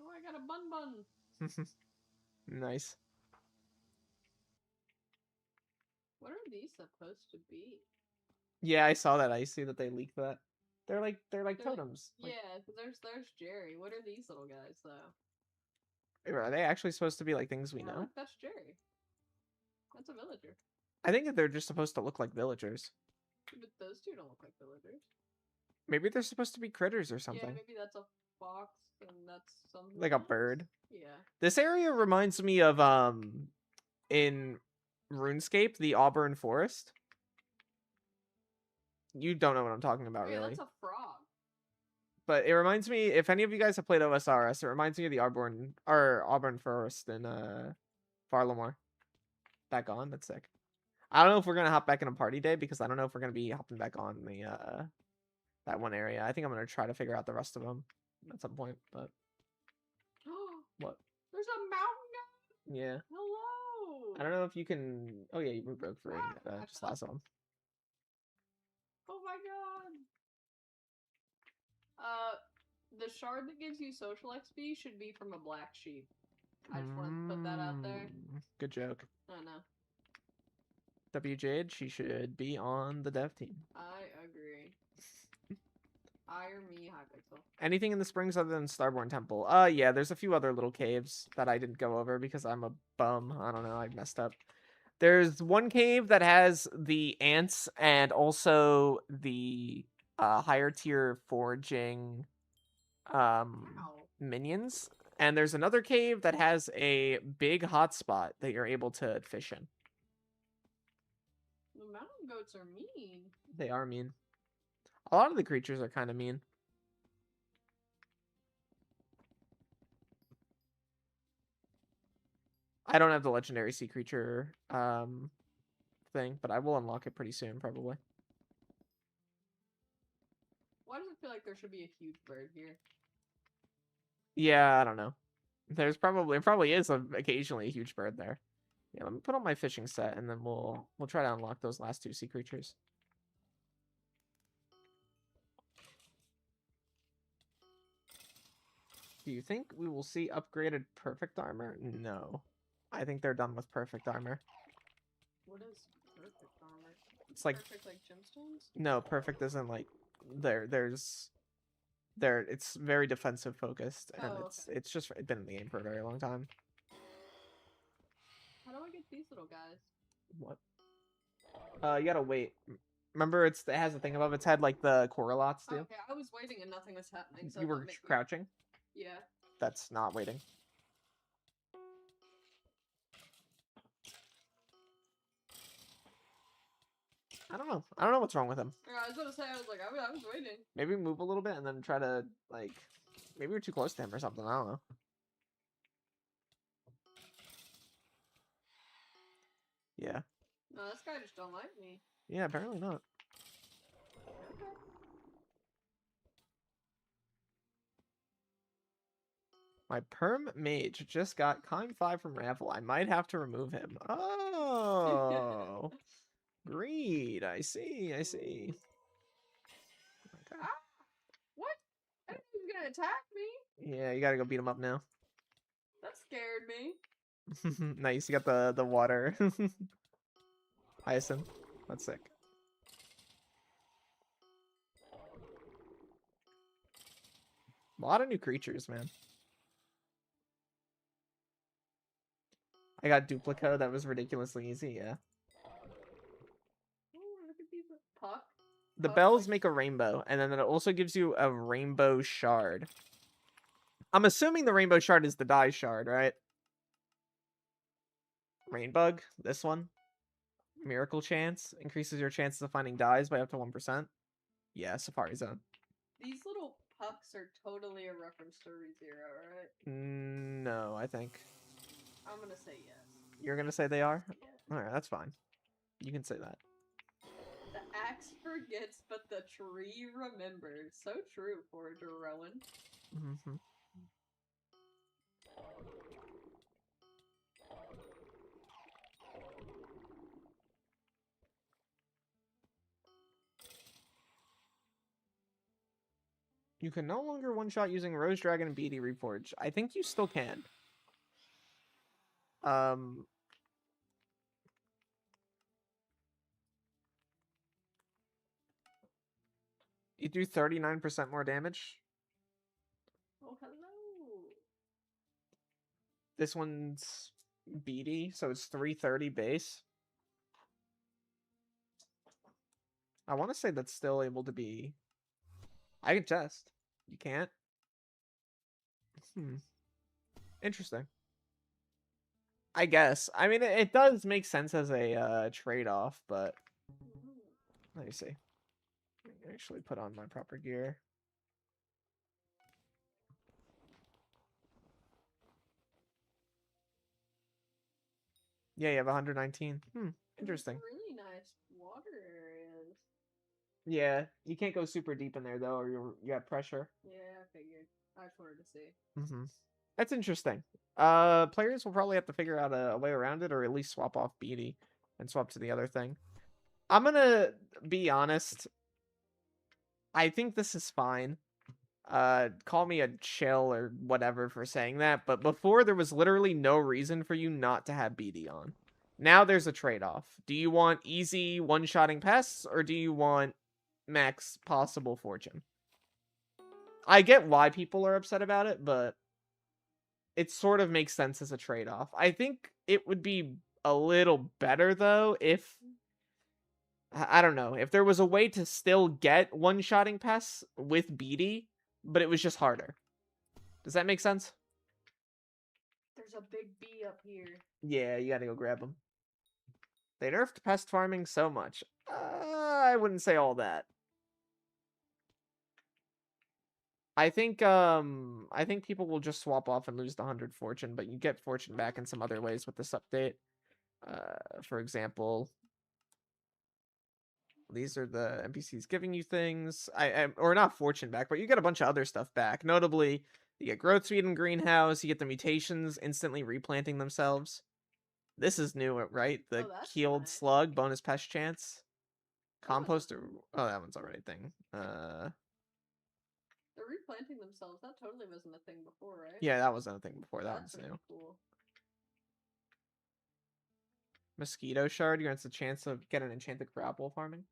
Oh, I got a bun. Nice. What are these supposed to be? Yeah, I saw that. I see that they leaked that. They're like totems. Yeah, there's Jerry. What are these little guys though? Are they actually supposed to be like things we know? Look, that's Jerry. That's a villager. I think that they're just supposed to look like villagers. But those two don't look like villagers. Maybe they're supposed to be critters or something. Yeah, maybe that's a fox and that's something like else. A bird. Yeah. This area reminds me of in RuneScape, the Auburn Forest. You don't know what I'm talking about, really. That's a frog. But it reminds me, if any of you guys have played OSRS, it reminds me of the Auburn Forest in Farlamore. Back on, that's sick. I don't know if we're gonna hop back in a party day because I don't know if we're gonna be hopping back on the that one area. I think I'm gonna try to figure out the rest of them at some point. But what? There's a mountain guy. Yeah. Hello. I don't know if you can. Oh yeah, you broke free. I Just fell. last one. Oh my god. The shard that gives you social XP should be from a black sheep. I just wanted to put that out there. Good joke. I know. W Jade, she should be on the dev team. I agree. Hire me, Hypixel. Anything in the springs other than Starborn Temple? Yeah, there's a few other little caves that I didn't go over because I'm a bum. I don't know, I messed up. There's one cave that has the ants and also the higher tier foraging minions. And there's another cave that has a big hotspot that you're able to fish in. The mountain goats are mean. They are mean. A lot of the creatures are kind of mean. I don't have the legendary sea creature thing, but I will unlock it pretty soon, probably. Why does it feel like there should be a huge bird here? Yeah, I don't know. There probably is occasionally a huge bird there. Yeah, let me put on my fishing set and then we'll try to unlock those last two sea creatures. Do you think we will see upgraded perfect armor? No. I think they're done with perfect armor. What is perfect armor? It's like perfect like gemstones? No, perfect isn't like it's very defensive focused and it's just been in the game for a very long time. How do I get these little guys? What? You gotta wait. Remember, it has a thing above its head like the Coralots do. Okay, I was waiting and nothing was happening. So you were crouching? Yeah. That's not waiting. I don't know. I don't know what's wrong with him. I was gonna say, I was like, I was waiting. Maybe move a little bit and then try to, like, maybe we're too close to him or something. I don't know. Yeah. No, this guy just don't like me. Yeah, apparently not. Okay. My perm mage just got Kind 5 from Raffle. I might have to remove him. Oh. Greed. I see. I see. Okay. Ah, what? I didn't think he was gonna attack me. Yeah, you gotta go beat him up now. That scared me. Nice. You got the water. Hyacinth. That's sick. A lot of new creatures, man. I got Duplica. That was ridiculously easy, yeah. Ooh, look at these puck. The bells make a rainbow, and then it also gives you a rainbow shard. I'm assuming the rainbow shard is the dye shard, right? Rainbug, this one. Miracle chance increases your chances of finding dyes by up to 1%. Yeah, Safari Zone. These little pucks are totally a reference to ReZero, right? No, I think. I'm gonna say yes. You're gonna say they are? Yeah. Alright, that's fine. You can say that. The axe forgets, but the tree remembers. So true, Forager Rowan. Mm-hmm. You can no longer one-shot using Rose Dragon and BD Reforge. I think you still can. You do 39% more damage. Oh, hello. This one's BD, so it's 330 base. I want to say that's still able to be... I can test. You can't? Interesting. I guess. I mean, it does make sense as a trade-off, but... Let me see. Let me actually put on my proper gear. Yeah, you have 119. Interesting. Really water areas. Yeah, you can't go super deep in there though, or you have pressure. Yeah, I figured. I just wanted to see. Mm-hmm. That's interesting. Players will probably have to figure out a way around it, or at least swap off Beanie and swap to the other thing. I'm gonna be honest. I think this is fine. Call me a chill or whatever for saying that, but before there was literally no reason for you not to have BD on. Now there's a trade-off. Do you want easy one-shotting pests, or do you want max possible fortune? I get why people are upset about it, but it sort of makes sense as a trade-off. I think it would be a little better, though, if... I don't know. If there was a way to still get one-shotting pests with BD, but it was just harder. Does that make sense? There's a big bee up here. Yeah, you gotta go grab them. They nerfed pest farming so much. I wouldn't say all that. I think people will just swap off and lose the 100 fortune, but you get fortune back in some other ways with this update. For example, these are the NPCs giving you things. Or not fortune back, but you get a bunch of other stuff back. Notably, you get growth speed in greenhouse, you get the mutations instantly replanting themselves. This is new, right? The keeled nice. slug, bonus pest chance. Composter. Oh, that one's already a thing. They're replanting themselves. That totally wasn't a thing before, right? Yeah, that wasn't a thing before. That That's one's new. Cool. Mosquito shard grants a chance of get an enchanted crab while farming.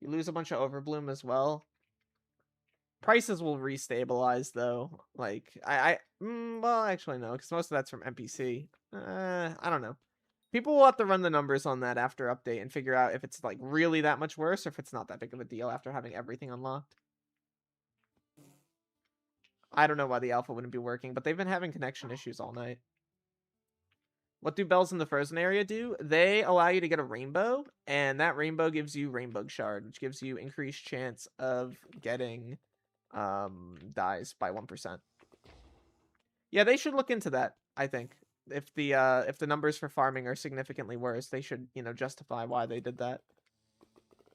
You lose a bunch of overbloom as well. Prices will restabilize though. Like well, actually no, because most of that's from NPC. I don't know. People will have to run the numbers on that after update and figure out if it's like really that much worse or if it's not that big of a deal after having everything unlocked. I don't know why the alpha wouldn't be working, but they've been having connection issues all night. What do bells in the frozen area do? They allow you to get a rainbow, and that rainbow gives you rainbow shard, which gives you increased chance of getting dies by 1%. Yeah, they should look into that, I think. If the numbers for farming are significantly worse, they should, justify why they did that.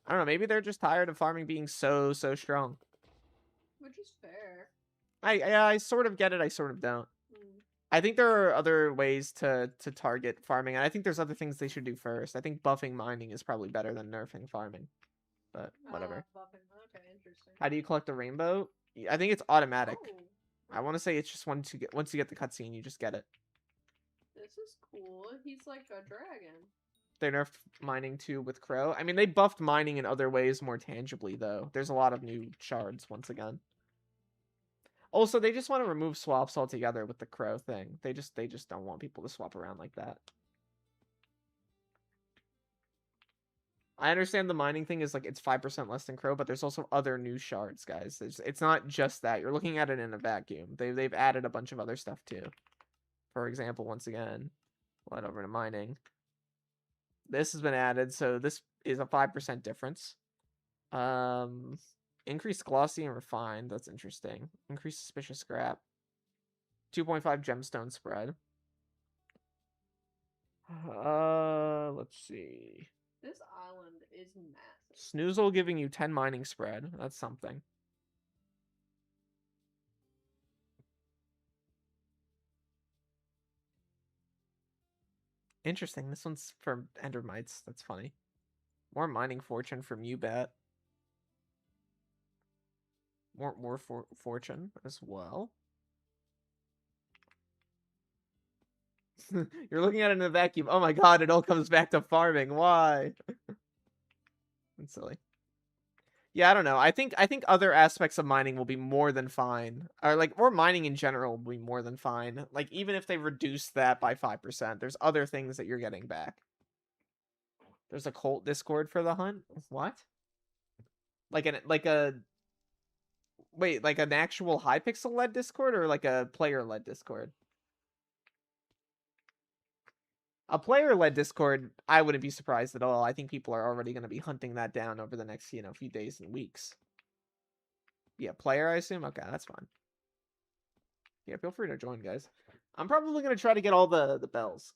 I don't know, maybe they're just tired of farming being so strong. Which is fair. I sort of get it, I sort of don't. I think there are other ways to target farming, and I think there's other things they should do first. I think buffing mining is probably better than nerfing farming. But whatever. Buffing. Okay, interesting. How do you collect the rainbow? I think it's automatic. Oh. I want to say it's just once you get the cutscene, you just get it. This is cool. He's like a dragon. They nerfed mining too with Crow. I mean, they buffed mining in other ways more tangibly, though. There's a lot of new shards once again. Also, they just want to remove swaps altogether with the Crow thing. They just don't want people to swap around like that. I understand the mining thing is like it's 5% less than Crow, but there's also other new shards, guys. It's not just that. You're looking at it in a vacuum. They've added a bunch of other stuff too. For example, once again, we'll head over to mining. This has been added, so this is a 5% difference. Increased glossy and refined. That's interesting. Increased suspicious scrap. 2.5 gemstone spread. Let's see. This island is massive. Snoozle giving you 10 mining spread. That's something. Interesting. This one's for endermites. That's funny. More mining fortune from you, Bat. More fortune as well. You're looking at it in a vacuum. Oh my god, it all comes back to farming. Why? That's silly. Yeah, I don't know. I think other aspects of mining will be more than fine. Or mining in general will be more than fine. Like, even if they reduce that by 5%, there's other things that you're getting back. There's a cult Discord for the hunt? What? Like an actual Hypixel led Discord or like a player led Discord? A player-led Discord, I wouldn't be surprised at all. I think people are already going to be hunting that down over the next, few days and weeks. Yeah, player, I assume? Okay, that's fine. Yeah, feel free to join, guys. I'm probably going to try to get all the bells.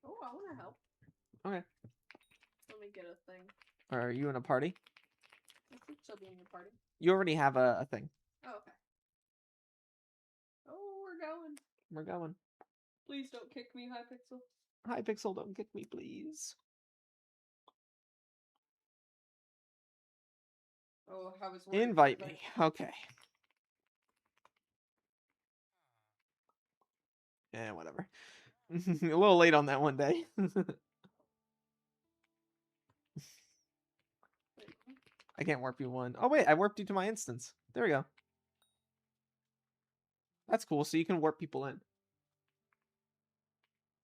Oh, I want to help. Okay. make it a thing. Are you in a party? I could still be in your party. You already have a thing. Oh, okay. Oh, we're going. We're going. Please don't kick me, Hypixel. Hypixel, don't kick me, please. Oh, I was worried. Invite me. Okay. Yeah, whatever. A little late on that one day. I can't warp you one. Oh, wait, I warped you to my instance. There we go. That's cool, so you can warp people in.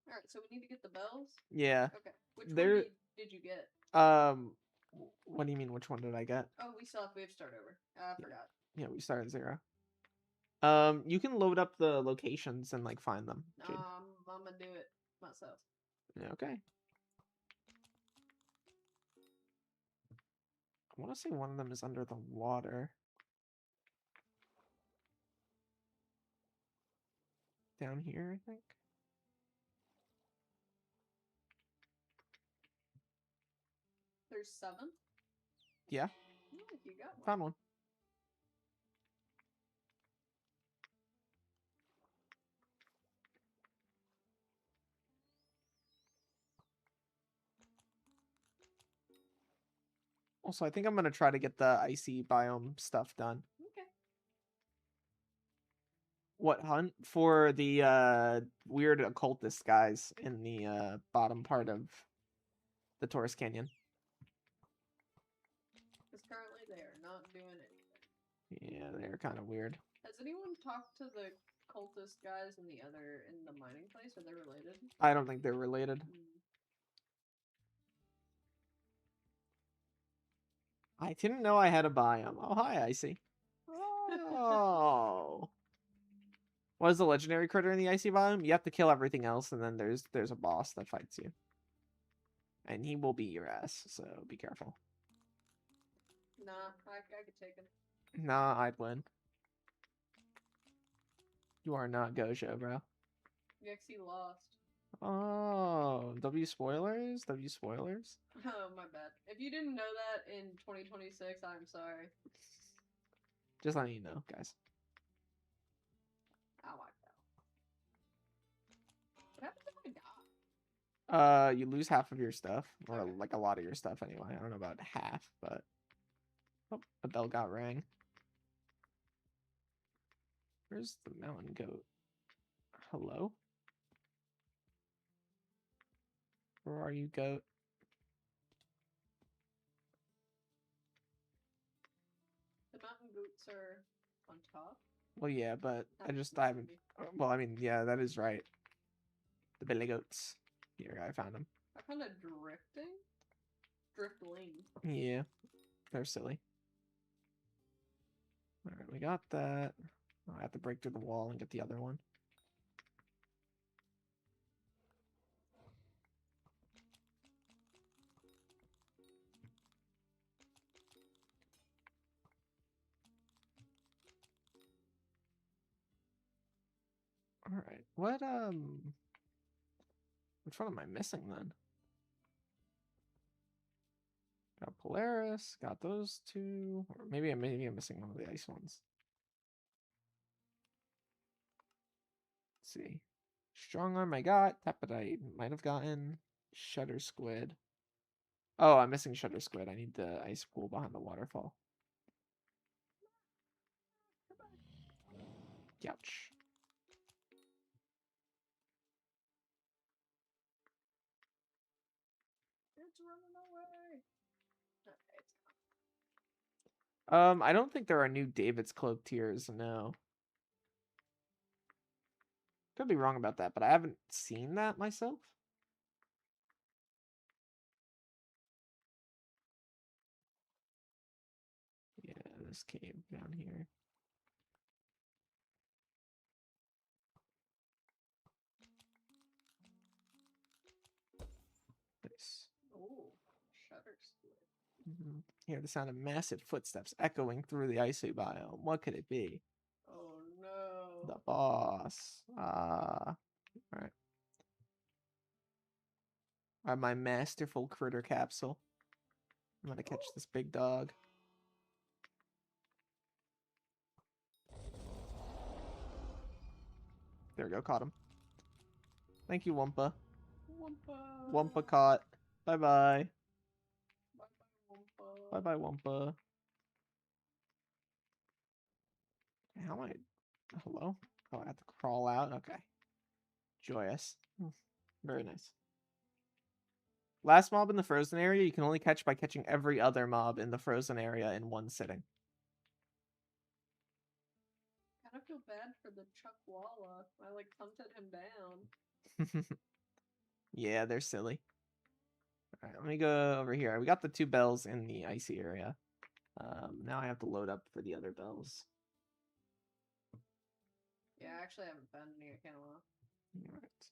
Alright, so we need to get the bells? Yeah. Okay. Which There- one did you get? What do you mean, which one did I get? Oh, we still have to start over. I forgot. Yeah, we started at 0. You can load up the locations and, like, find them. Jade. I'm gonna do it myself. Yeah, okay. I want to say one of them is under the water. Down here, I think. There's 7? Yeah. Oh, you got one. Found one. Also, I think I'm going to try to get the icy biome stuff done. Okay. What hunt? For the weird occultist guys in the bottom part of the Torrhus Canyon. Because currently they are not doing anything. Yeah, they're kind of weird. Has anyone talked to the cultist guys in the mining place? Are they related? I don't think they're related. I didn't know I had a biome. Oh, hi, Icy. Oh. What is the legendary critter in the icy biome? You have to kill everything else, and then there's a boss that fights you. And he will beat your ass, so be careful. Nah, I could take him. Nah, I'd win. You are not Gojo, bro. Yexi lost. Oh, W spoilers? W spoilers? Oh, my bad. If you didn't know that in 2026, I'm sorry. Just letting you know, guys. Ow, I fell. What happens if I die? You lose half of your stuff, or Okay. like a lot of your stuff anyway. I don't know about half, but oh, a bell got rang. Where's the mountain goat? Hello? Where are you, goat? The mountain goats are on top. Well, yeah, but I That's haven't. maybe. Well, I mean, yeah, that is right. The billy goats. Here, I found them. I found a drifting? Driftling. Yeah, they're silly. Alright, we got that. Oh, I have to break through the wall and get the other one. Alright, which one am I missing then? Got Polaris, got those two, or maybe I'm missing one of the ice ones. Let's see. Strong Arm I got, Tapetite might have gotten, Shutter Squid. Oh, I'm missing Shutter Squid. I need the ice pool behind the waterfall. Ouch. It's running away. Okay, it's gone. I don't think there are new David's Cloak tiers, no. Could be wrong about that, but I haven't seen that myself. Yeah, this cave down here. Nice. Oh, shutter split. Hear the sound of massive footsteps echoing through the icy biome. What could it be? Oh no. The boss. Alright. My masterful critter capsule. I'm gonna catch this big dog. There we go, caught him. Thank you, Wumpa. Wumpa. Wumpa caught. Bye-bye. Bye-bye, Wumpa. Bye-bye, Wumpa. How am I... Hello? Oh, I have to crawl out? Okay. Joyous. Very nice. Last mob in the frozen area you can only catch by catching every other mob in the frozen area in one sitting. Kind of feel bad for the Chuckwalla. I like hunted him down. Yeah, they're silly. Alright, let me go over here. We got the 2 bells in the icy area. Now I have to load up for the other bells. Yeah, I actually haven't found any at Canada. Alright.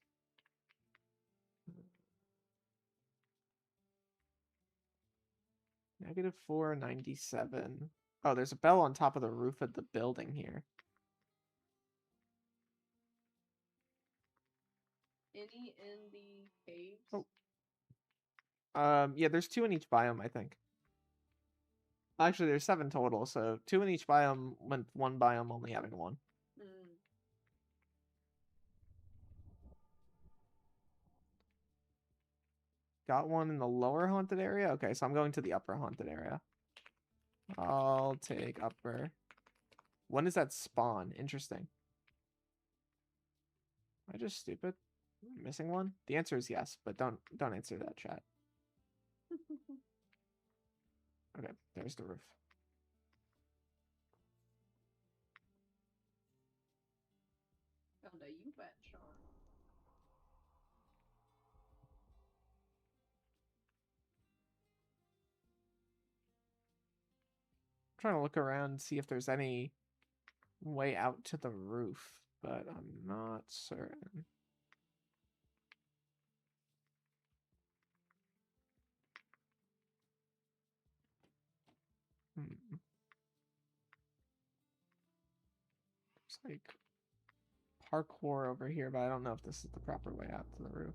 -497. Oh, there's a bell on top of the roof of the building here. Any in the caves? Oh. Yeah, there's 2 in each biome, I think. Actually, there's 7 total, so 2 in each biome, with 1 biome only having 1. Got one in the lower haunted area? Okay, so I'm going to the upper haunted area. I'll take upper. When does that spawn? Interesting. Am I just stupid? Am I missing one? The answer is yes, but don't answer that, chat. Okay, there's the roof. Found a U-bat charm. I'm trying to look around and see if there's any way out to the roof, but I'm not certain. It's like parkour over here, but I don't know if this is the proper way out to the roof.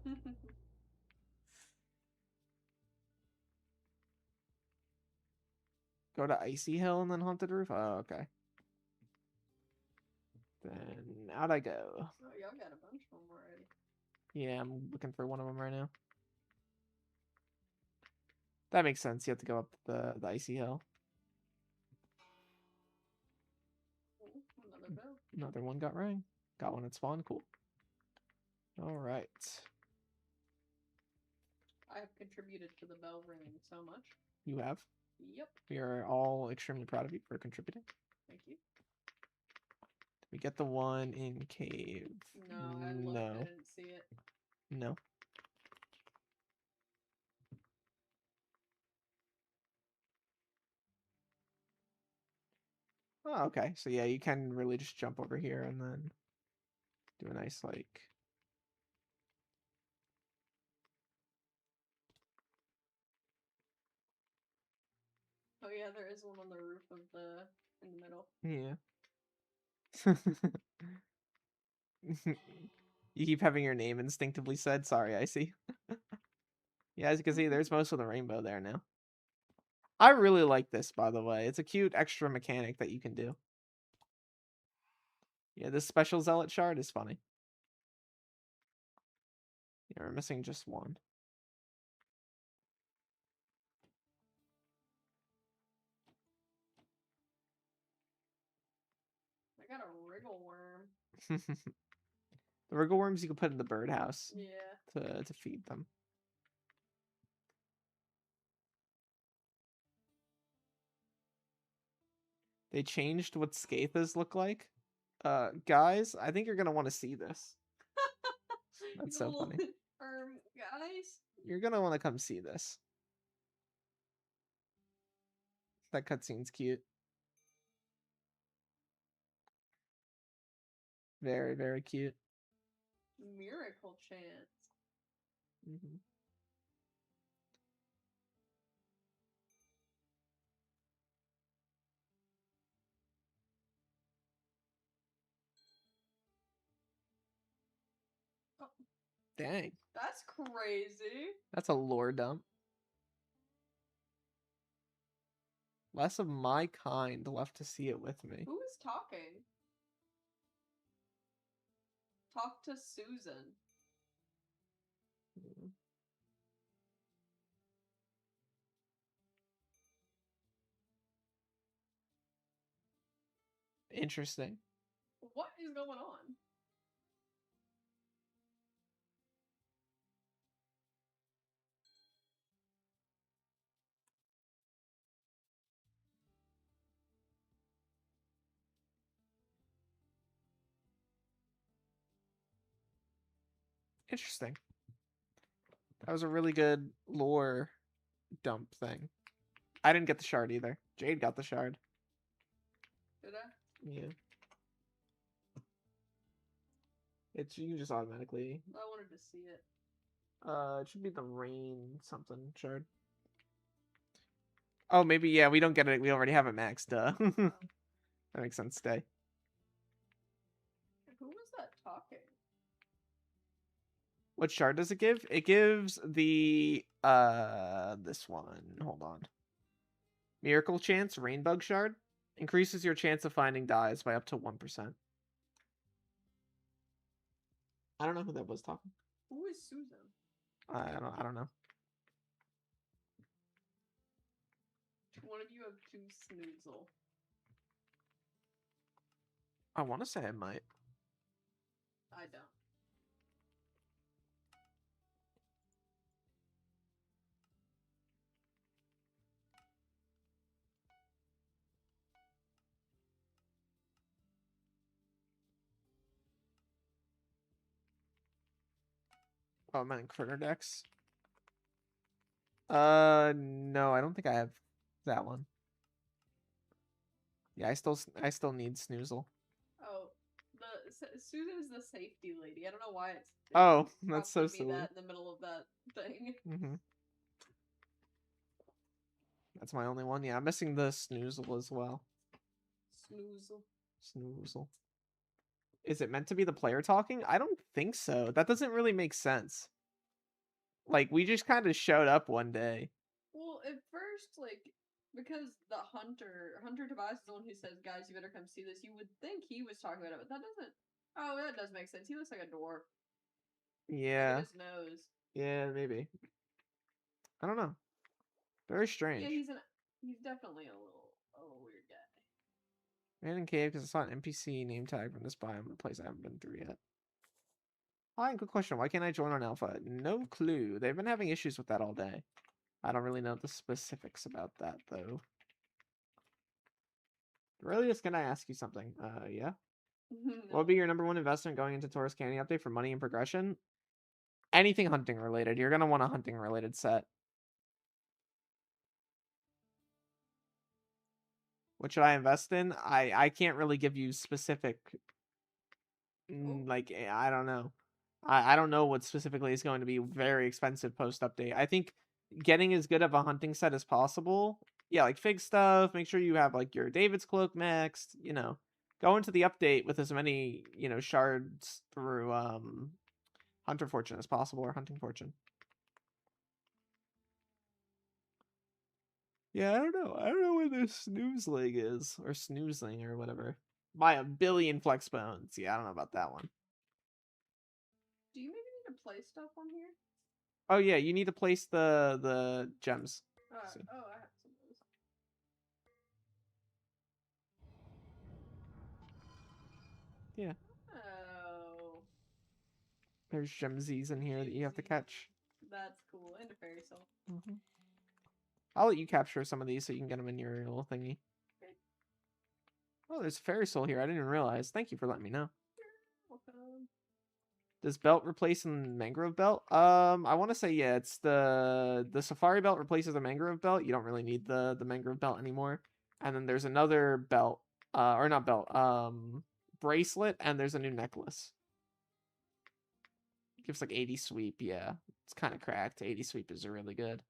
Go to Icy Hill and then Haunted Roof? Oh, okay. Then out I go. Oh, y'all got a bunch of them already. Yeah, I'm looking for one of them right now. That makes sense. You have to go up the Icy Hill. Ooh, another bell. Another one got rang. Got one at spawn. Cool. All right. I have contributed to the bell ringing so much. You have? Yep. We are all extremely proud of you for contributing. Thank you. Did we get the one in cave? No, I looked. I didn't see it. No. Oh, okay. So yeah, you can really just jump over here and then do a nice like. Oh yeah, there is one on the roof of in the middle. Yeah. You keep having your name instinctively said. Sorry, I see. Yeah, as you can see, there's most of the rainbow there now. I really like this, by the way. It's a cute extra mechanic that you can do. Yeah, this special zealot shard is funny. Yeah, we're missing just one. I got a wriggle worm. The wriggle worms you can put in the birdhouse. Yeah. To feed them. They changed what Scathas look like. Guys, I think you're gonna want to see this. That's so funny. Guys. You're gonna want to come see this. That cutscene's cute. Very, very cute. Miracle chance. Mm-hmm. Oh. Dang. That's crazy. That's a lore dump. Less of my kind left to see it with me. Who is talking? Talk to Susan. Interesting. What is going on? Interesting. That was a really good lore dump thing. I didn't get the shard either. Jade got the shard. Did I? Yeah. It's you just automatically. I wanted to see it. It should be the rain something shard. Oh, maybe yeah. We don't get it. We already have it maxed. That makes sense. Stay. Who was that talking? What shard does it give? It gives the this one. Hold on. Miracle Chance Rainbug Shard increases your chance of finding dyes by up to 1%. I don't know who that was talking. Who is Susan? I don't know. One of you have 2 Snoozle. I want to say I might. I don't. Oh, I'm in Critter Decks. No, I don't think I have that one. Yeah, I still need Snoozle. Oh, Susan is the safety lady. I don't know why it's. Oh, that's so prompted me silly. that in the middle of that thing. Mm-hmm. That's my only one. Yeah, I'm missing the Snoozle as well. Snoozle. Snoozle. Is it meant to be the player talking? I don't think so. That doesn't really make sense. Like, we just kind of showed up one day. Well, at first, like, because the Hunter Tobias is the one who says, guys, you better come see this, you would think he was talking about it, but that doesn't. Oh, that does make sense. He looks like a dwarf. Yeah. Look at his nose. Yeah, maybe. I don't know. Very strange. Yeah, he's definitely a little weird guy. Man in cave because I saw an NPC name tag from this biome, a place I haven't been through yet. Hi, good question. Why can't I join on alpha? No clue. They've been having issues with that all day. I don't really know the specifics about that though. Aurelius, can I ask you something? Yeah. No. What would be your number one investment going into Torrhus Canyon update for money and progression? Anything hunting related. You're gonna want a hunting related set. What should I invest in? I can't really give you specific. Like I don't know. I don't know what specifically is going to be very expensive post update. I think getting as good of a hunting set as possible. Yeah, like fig stuff. Make sure you have like your David's cloak maxed. You know, go into the update with as many shards through Hunter Fortune as possible or Hunting Fortune. Yeah, I don't know. I don't know where this snoozling is or snoozling or whatever. Buy a billion flex bones. Yeah, I don't know about that one. Do you maybe need to place stuff on here? Oh yeah, you need to place the gems. Oh, I have some of those. Yeah. Oh. There's gemsies in here that you have to catch. That's cool. And a fairy soul. Mm-hmm. I'll let you capture some of these so you can get them in your little thingy. Okay. Oh, there's a fairy soul here. I didn't even realize. Thank you for letting me know. Welcome. Does belt replace the mangrove belt? I want to say yeah. It's the safari belt replaces the mangrove belt. You don't really need the mangrove belt anymore. And then there's another belt, or not belt, bracelet, and there's a new necklace. Gives like 80 sweep. Yeah, it's kind of cracked. 80 sweep is really good.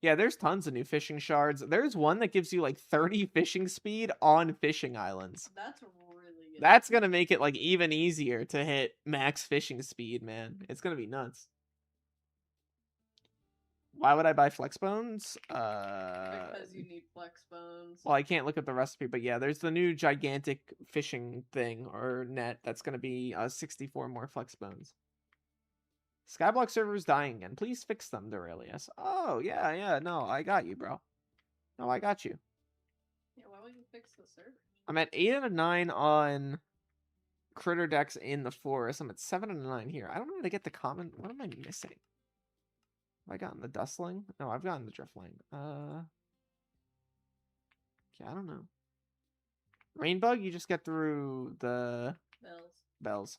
Yeah, there's tons of new fishing shards. There's one that gives you like 30 fishing speed on fishing islands. That's really good. That's gonna make it like even easier to hit max fishing speed, man. It's gonna be nuts. Why would I buy flex bones? Because you need flex bones. Well, I can't look at the recipe, but yeah, there's the new gigantic fishing thing or net that's gonna be 64 more flex bones. Skyblock servers dying again. Please fix them, Duralius. Oh yeah, no, I got you, bro. No, I got you. Yeah, why would you fix the server? I'm at 8 out of 9 on critter decks in the forest. I'm at 7 out of 9 here. I don't know how to get the common. What am I missing? Have I gotten the dustling? No, I've gotten the driftling. Yeah, I don't know. Rainbug, you just get through the bells.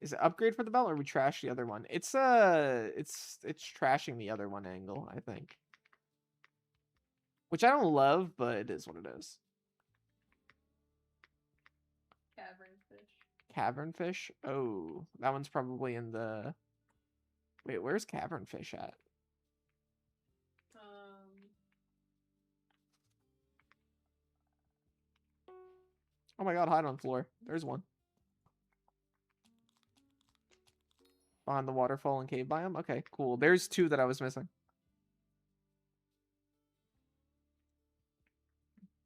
Is it upgrade for the bell or we trash the other one? It's trashing the other one angle, I think. Which I don't love, but it is what it is. Cavern fish. Cavern fish? Oh, that one's probably in the... Wait, where's cavern fish at? Oh my god, hide on floor. There's one. Behind the waterfall and cave biome? Okay, cool. There's 2 that I was missing.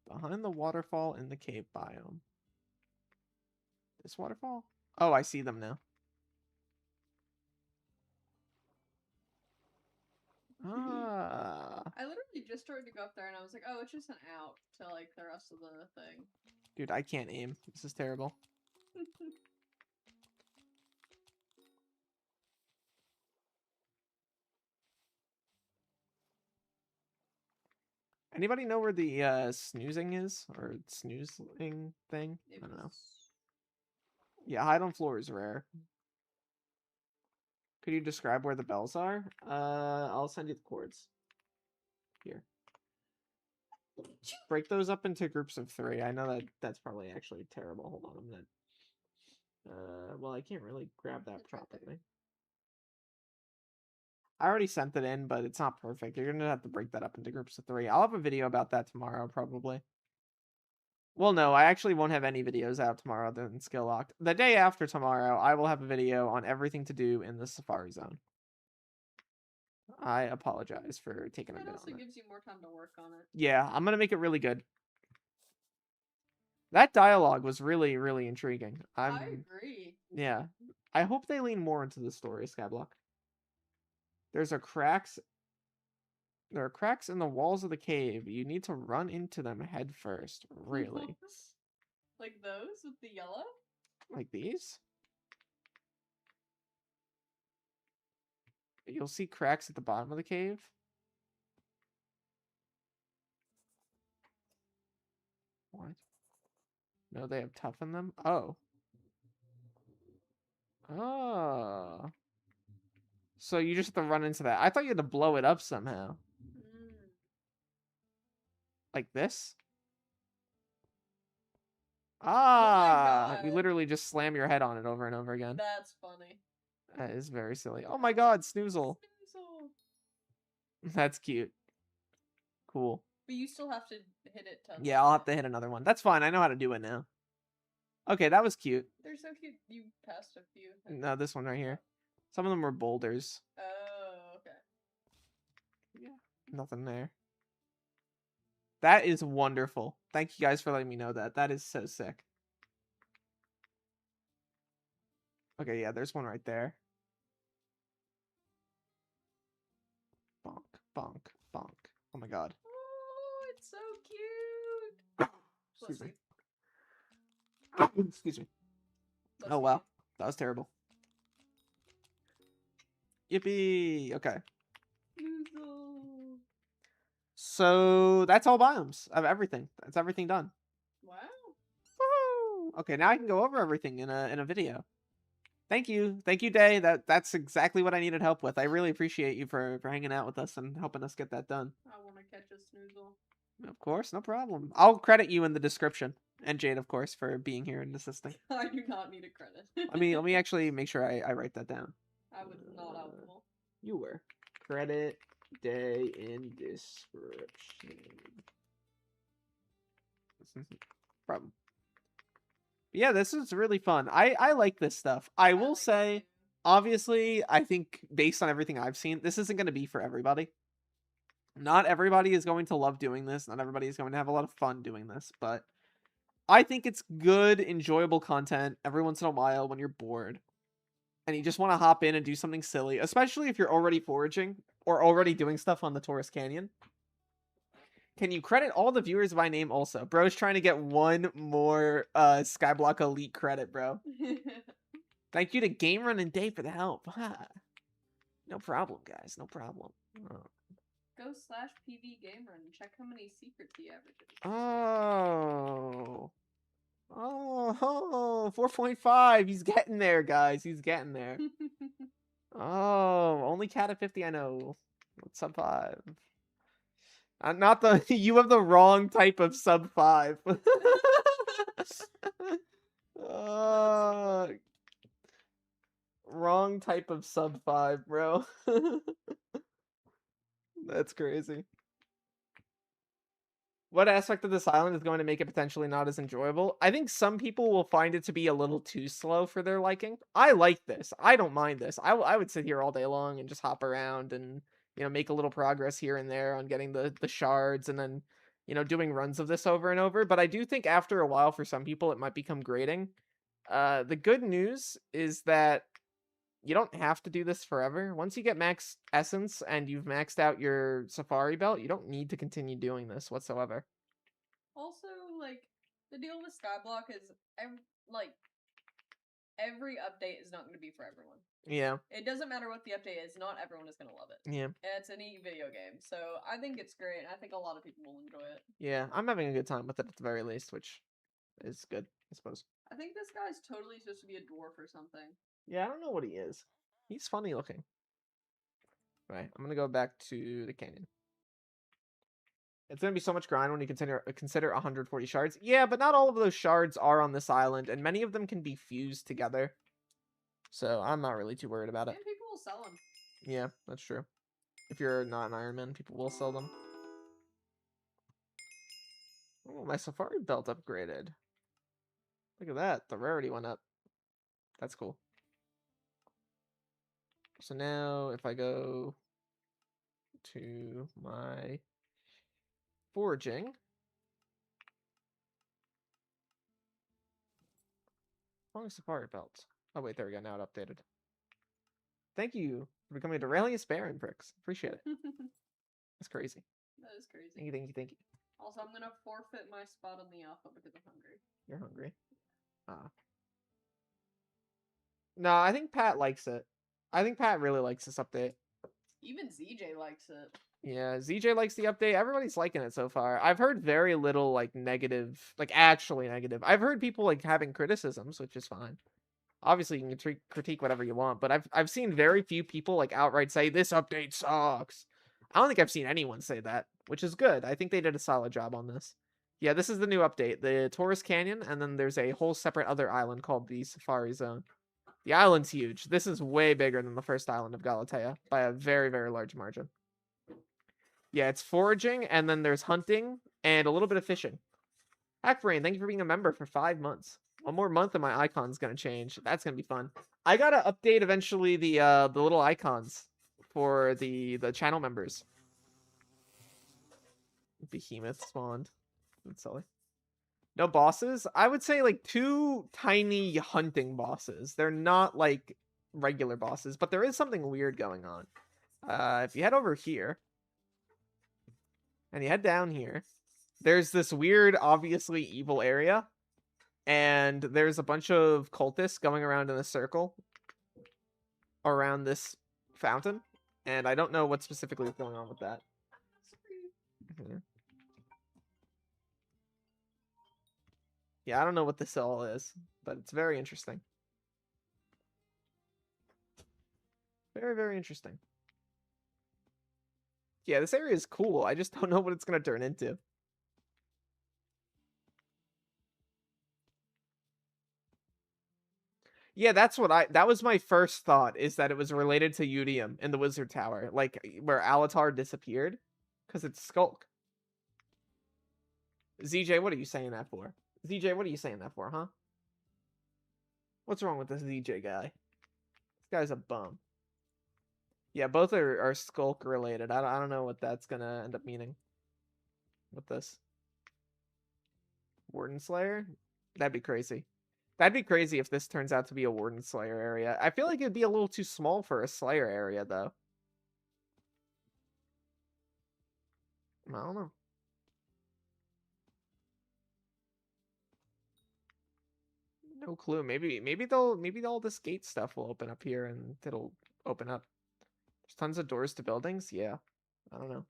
Behind the waterfall in the cave biome. This waterfall? Oh, I see them now. Ah. I literally just started to go up there and I was like, oh, it's just an out to like the rest of the thing. Dude, I can't aim. This is terrible. Anybody know where the snoozing is? Or snoozing thing? I don't know. Yeah, hide on floor is rare. Could you describe where the bells are? I'll send you the cords. Here. Break those up into groups of 3. I know that's probably actually terrible. Hold on a minute. Well, I can't really grab that properly. I already sent it in, but it's not perfect. You're gonna have to break that up into groups of 3. I'll have a video about that tomorrow, probably. Well, no, I actually won't have any videos out tomorrow other than Skill Locked. The day after tomorrow, I will have a video on everything to do in the Safari Zone. I apologize for taking a bit on it. It also gives you more time to work on it. Yeah, I'm gonna make it really good. That dialogue was really, really intriguing. I agree. Yeah. I hope they lean more into the story, Skyblock. There are cracks in the walls of the cave. You need to run into them head first. Really? Like those with the yellow? Like these? You'll see cracks at the bottom of the cave. What? No, they have tough in them? Oh. Oh. So you just have to run into that. I thought you had to blow it up somehow. Like this? Ah! You literally just slam your head on it over and over again. That's funny. That is very silly. Oh my god, Snoozle. That's cute. Cool. But you still have to hit it to... Yeah, I'll have to hit another one. That's fine. I know how to do it now. Okay, that was cute. They're so cute. You passed a few. No, this one right here. Some of them were boulders. Oh, okay. Yeah, nothing there. That is wonderful. Thank you guys for letting me know that. That is so sick. Okay, yeah, there's one right there. Bonk, bonk, bonk. Oh my god. Oh, it's so cute. Excuse me. Excuse me. Oh wow, that was terrible. Yippee! Okay. So that's all biomes of everything. That's everything done. Wow. Woo! Okay, now I can go over everything in a video. Thank you, Day. That's exactly what I needed help with. I really appreciate you for hanging out with us and helping us get that done. I want to catch a snoozle. Of course, no problem. I'll credit you in the description, and Jade, of course, for being here and assisting. I do not need a credit. let me actually make sure I write that down. I was not helpful. You were. Credit Day in description. Problem. Yeah, this is really fun. I like this stuff. I will say, obviously, I think based on everything I've seen, this isn't going to be for everybody. Not everybody is going to love doing this. Not everybody is going to have a lot of fun doing this, but I think it's good, enjoyable content every once in a while when you're bored and you just want to hop in and do something silly, especially if you're already foraging or already doing stuff on the Torrhus Canyon. Can you credit all the viewers by name also? Bro's trying to get one more Skyblock Elite credit, bro. Thank you to Game Run and Dave for the help. No problem, guys. No problem. Oh. Go/PV Game Run and check how many secrets he averages. Oh. Oh, 4.5. He's getting there, guys. He's getting there. Oh, only cat at 50 I know. Sub 5. Not the you have the wrong type of sub 5. Wrong type of sub 5, bro. That's crazy. What aspect of this island is going to make it potentially not as enjoyable? I think some people will find it to be a little too slow for their liking. I like this. I don't mind this. I would sit here all day long and just hop around and, you know, make a little progress here and there on getting the shards and then, you know, doing runs of this over and over. But I do think after a while, for some people, it might become grating. The good news is that you don't have to do this forever. Once you get max essence and you've maxed out your safari belt, you don't need to continue doing this whatsoever. Also, like, the deal with Skyblock is, every update is not going to be for everyone. Yeah. It doesn't matter what the update is, not everyone is going to love it. Yeah. It's a neat video game, so I think it's great. I think a lot of people will enjoy it. Yeah, I'm having a good time with it at the very least, which is good, I suppose. I think this guy's totally supposed to be a dwarf or something. Yeah, I don't know what he is. He's funny looking. Right, I'm gonna go back to the canyon. It's gonna be so much grind when you consider 140 shards. Yeah, but not all of those shards are on this island, and many of them can be fused together. So I'm not really too worried about it. And people will sell them. Yeah, that's true. If you're not an Iron Man, people will sell them. Oh, my safari belt upgraded. Look at that. The rarity went up. That's cool. So now if I go to my foraging, long safari belt. Oh wait, there we go. Now it updated. Thank you for becoming a Duralius Baron, Pricks. Appreciate it. That's crazy. That is crazy. Thank you, thank you, thank you. Also, I'm gonna forfeit my spot on the alpha because I'm hungry. You're hungry? No, I think Pat likes it. I think Pat really likes this update. Even ZJ likes it. Yeah, ZJ likes the update. Everybody's liking it so far. I've heard very little, like, negative, like, actually negative. I've heard people, like, having criticisms, which is fine. Obviously, you can critique whatever you want, but I've seen very few people, like, outright say, this update sucks. I don't think I've seen anyone say that, which is good. I think they did a solid job on this. Yeah, this is the new update. The Torrhus Canyon, and then there's a whole separate other island called the Safari Zone. The island's huge. This is way bigger than the first island of Galatea by a very, very large margin. Yeah, it's foraging, and then there's hunting, and a little bit of fishing. Hackbrain, thank you for being a member for 5 months. One more month and my icon's gonna change. That's gonna be fun. I gotta update eventually the little icons for the channel members. Behemoth spawned. That's silly. No bosses? I would say like 2 tiny hunting bosses. They're not like regular bosses, but there is something weird going on. If you head over here, and you head down here, there's this weird, obviously evil area, and there's a bunch of cultists going around in a circle around this fountain, and I don't know what specifically is going on with that. Yeah, I don't know what this all is, but it's very interesting. Very, very interesting. Yeah, this area is cool. I just don't know what it's going to turn into. Yeah, that was my first thought, is that it was related to Udium in the Wizard Tower, like where Alatar disappeared, because it's Skulk. ZJ, what are you saying that for? ZJ, what are you saying that for, huh? What's wrong with this ZJ guy? guy's a bum. Yeah, both are skulk related. I don't know what that's gonna end up meaning with this. Warden Slayer? That'd be crazy. That'd be crazy if this turns out to be a Warden Slayer area. I feel like it'd be a little too small for a Slayer area, though. I don't know. No clue. Maybe all this gate stuff will open up here and it'll open up. There's tons of doors to buildings. Yeah. I don't know.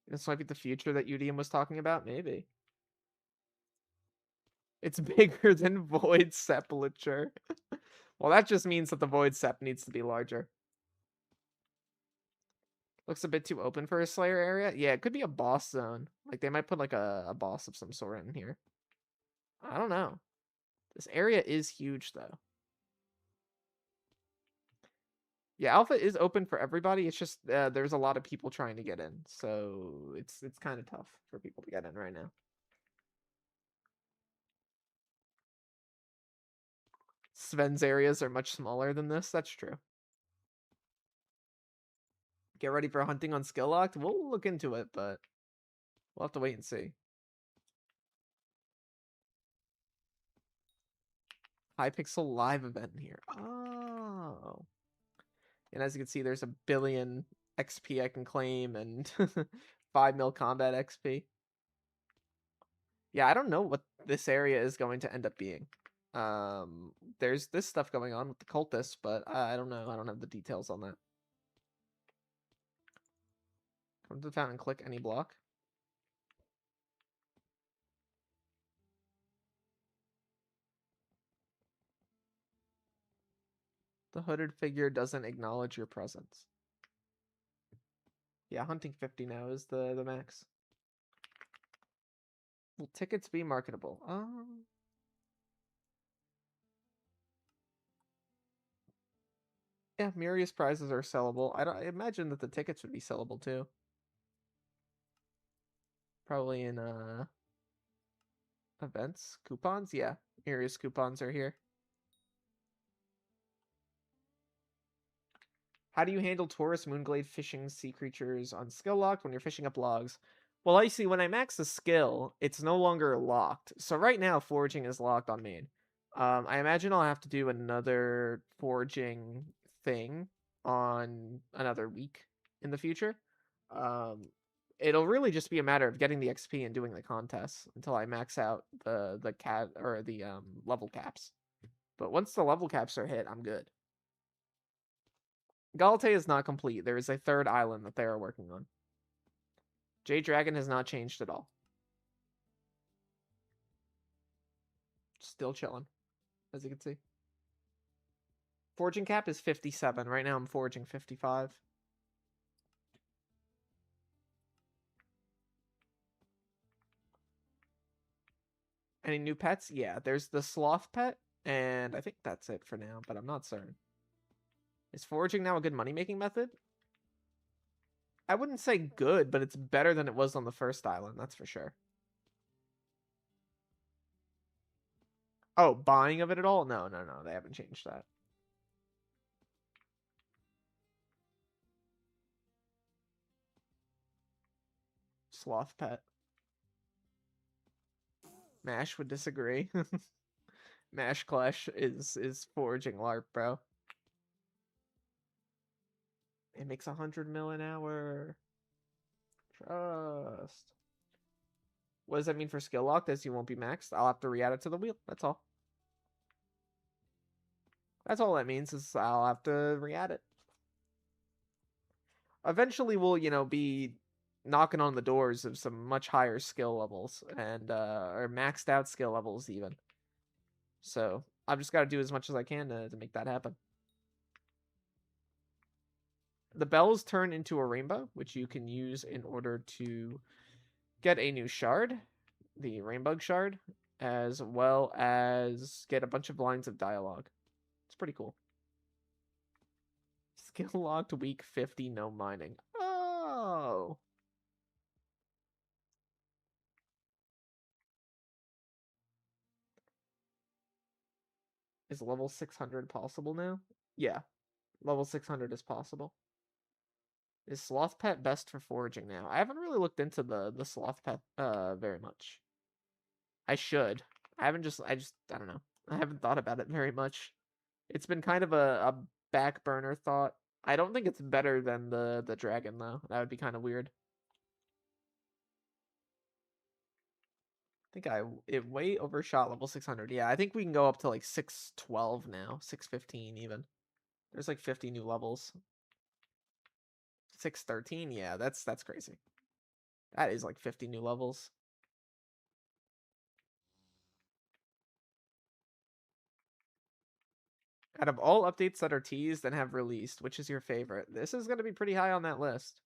This might be the future that UDM was talking about. Maybe. It's bigger than Void Sepulcher. Well, that just means that the Void Sep needs to be larger. Looks a bit too open for a Slayer area. Yeah, it could be a boss zone. Like, they might put, like, a boss of some sort in here. I don't know. This area is huge, though. Yeah, Alpha is open for everybody. It's just there's a lot of people trying to get in. So it's kind of tough for people to get in right now. Sven's areas are much smaller than this. That's true. Get ready for hunting on Skill Locked. We'll look into it, but we'll have to wait and see. Hypixel live event here. Oh. And as you can see, there's a billion XP I can claim and 5 mil combat XP. Yeah, I don't know what this area is going to end up being. There's this stuff going on with the cultists, but I don't know. I don't have the details on that. Come to the fountain and click any block. The hooded figure doesn't acknowledge your presence. Yeah, hunting 50 now is the max. Will tickets be marketable? Yeah, Murius prizes are sellable. I imagine that the tickets would be sellable too. Probably in events, coupons. Yeah, Murius coupons are here. How do you handle Torrhus Moonglade fishing sea creatures on skill locked when you're fishing up logs? Well, I see when I max the skill, it's no longer locked. So right now, foraging is locked on main. I imagine I'll have to do another foraging thing on another week in the future. It'll really just be a matter of getting the XP and doing the contests until I max out the cat or the level caps. But once the level caps are hit, I'm good. Galate is not complete. There is a third island that they are working on. Jade Dragon has not changed at all. Still chilling, as you can see. Forging cap is 57. Right now I'm forging 55. Any new pets? Yeah, there's the sloth pet, and I think that's it for now, but I'm not certain. Is foraging now a good money-making method? I wouldn't say good, but it's better than it was on the first island, that's for sure. Oh, buying of it at all? No, they haven't changed that. Sloth pet. Mash would disagree. Mash Clash is foraging LARP, bro. It makes 100 mil an hour. Trust. What does that mean for skill locked? As you won't be maxed? I'll have to re-add it to the wheel. That's all. That's all that means is I'll have to re-add it. Eventually we'll, be knocking on the doors of some much higher skill levels and or maxed out skill levels even. So I've just got to do as much as I can to make that happen. The bells turn into a rainbow, which you can use in order to get a new shard, the Rainbug Shard, as well as get a bunch of lines of dialogue. It's pretty cool. Skill locked week 50, no mining. Oh. Is level 600 possible now? Yeah, level 600 is possible. Is Sloth Pet best for foraging now? I haven't really looked into the Sloth Pet very much. I should. I don't know. I haven't thought about it very much. It's been kind of a back burner thought. I don't think it's better than the dragon though. That would be kind of weird. I think it way overshot level 600. Yeah, I think we can go up to like 612 now, 615 even. There's like 50 new levels. 613, yeah, that's crazy. That is like 50 new levels. Out of all updates that are teased and have released, which is your favorite? This is going to be pretty high on that list.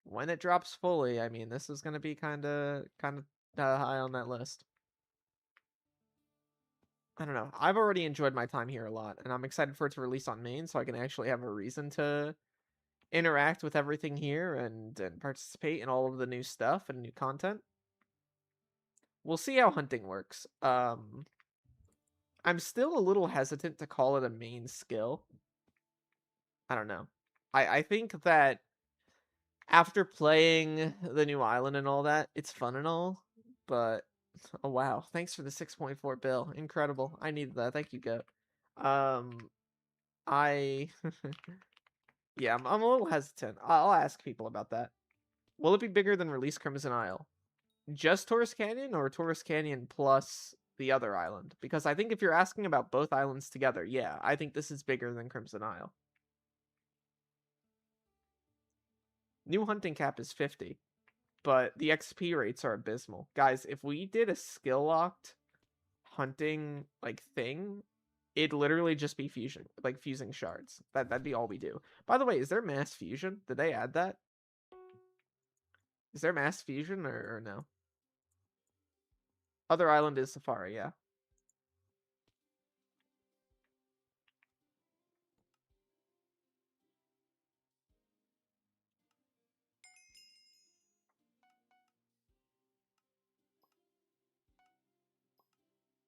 When it drops fully, I mean, this is going to be kind of high on that list. I don't know. I've already enjoyed my time here a lot, and I'm excited for it to release on main so I can actually have a reason to interact with everything here and participate in all of the new stuff and new content. We'll see how hunting works. I'm still a little hesitant to call it a main skill. I don't know. I think that after playing the new island and all that, it's fun and all, but oh wow, thanks for the 6.4 bill. Incredible. I needed that. Thank you, Goat. I yeah, I'm a little hesitant. I'll ask people about that. Will it be bigger than Release Crimson Isle? Just Torrhus Canyon or Torrhus Canyon plus the other island? Because I think if you're asking about both islands together, yeah, I think this is bigger than Crimson Isle. New hunting cap is 50, but the XP rates are abysmal. Guys, if we did a skill locked hunting like thing, it'd literally just be fusion, like fusing shards. That'd be all we do. By the way, is there mass fusion? Did they add that? Is there mass fusion or no? Other island is Safari, yeah.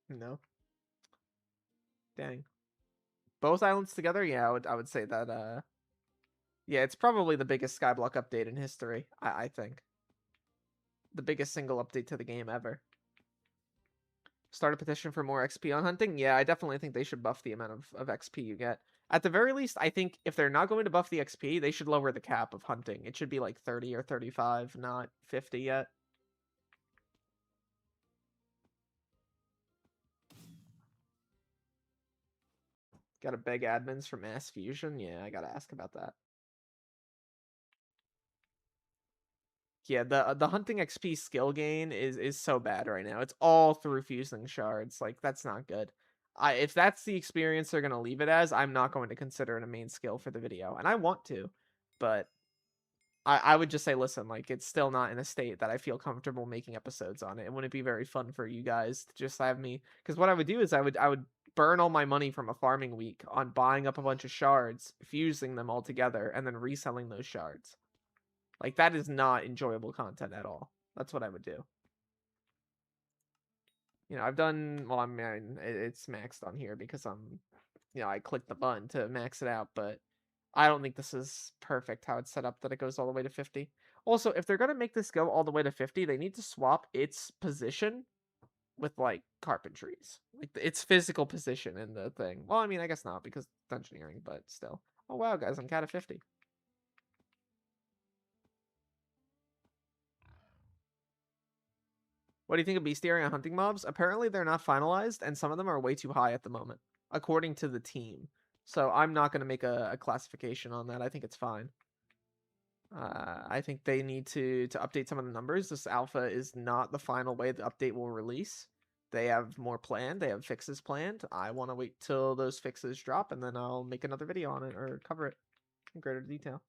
No. Dang. Both islands together? Yeah, I would say that yeah, it's probably the biggest Skyblock update in history, I think. The biggest single update to the game ever. Start a petition for more XP on hunting? Yeah, I definitely think they should buff the amount of XP you get. At the very least, I think if they're not going to buff the XP, they should lower the cap of hunting. It should be like 30 or 35, not 50 yet. Gotta beg admins for mass fusion? Yeah, I gotta ask about that. Yeah, the hunting XP skill gain is so bad right now. It's all through fusing shards. Like, that's not good. If that's the experience they're gonna leave it as, I'm not going to consider it a main skill for the video. And I want to, but I would just say, listen, like, it's still not in a state that I feel comfortable making episodes on it. It wouldn't be very fun for you guys to just have me, because what I would do is I would burn all my money from a farming week on buying up a bunch of shards, fusing them all together, and then reselling those shards. Like, that is not enjoyable content at all. That's what I would do. You know, I've done, well, I mean, it's maxed on here because I clicked the button to max it out, but I don't think this is perfect how it's set up that it goes all the way to 50. Also, if they're going to make this go all the way to 50, they need to swap its position with, like, carpentries. Like, its physical position in the thing. Well, I mean, I guess not because dungeoneering, but still. Oh, wow, guys, I'm cat of 50. What do you think of bestiary on hunting mobs? Apparently they're not finalized, and some of them are way too high at the moment, according to the team. So I'm not going to make a classification on that. I think it's fine. I think they need to update some of the numbers. This alpha is not the final way the update will release. They have more planned. They have fixes planned. I want to wait till those fixes drop, and then I'll make another video on it or cover it in greater detail.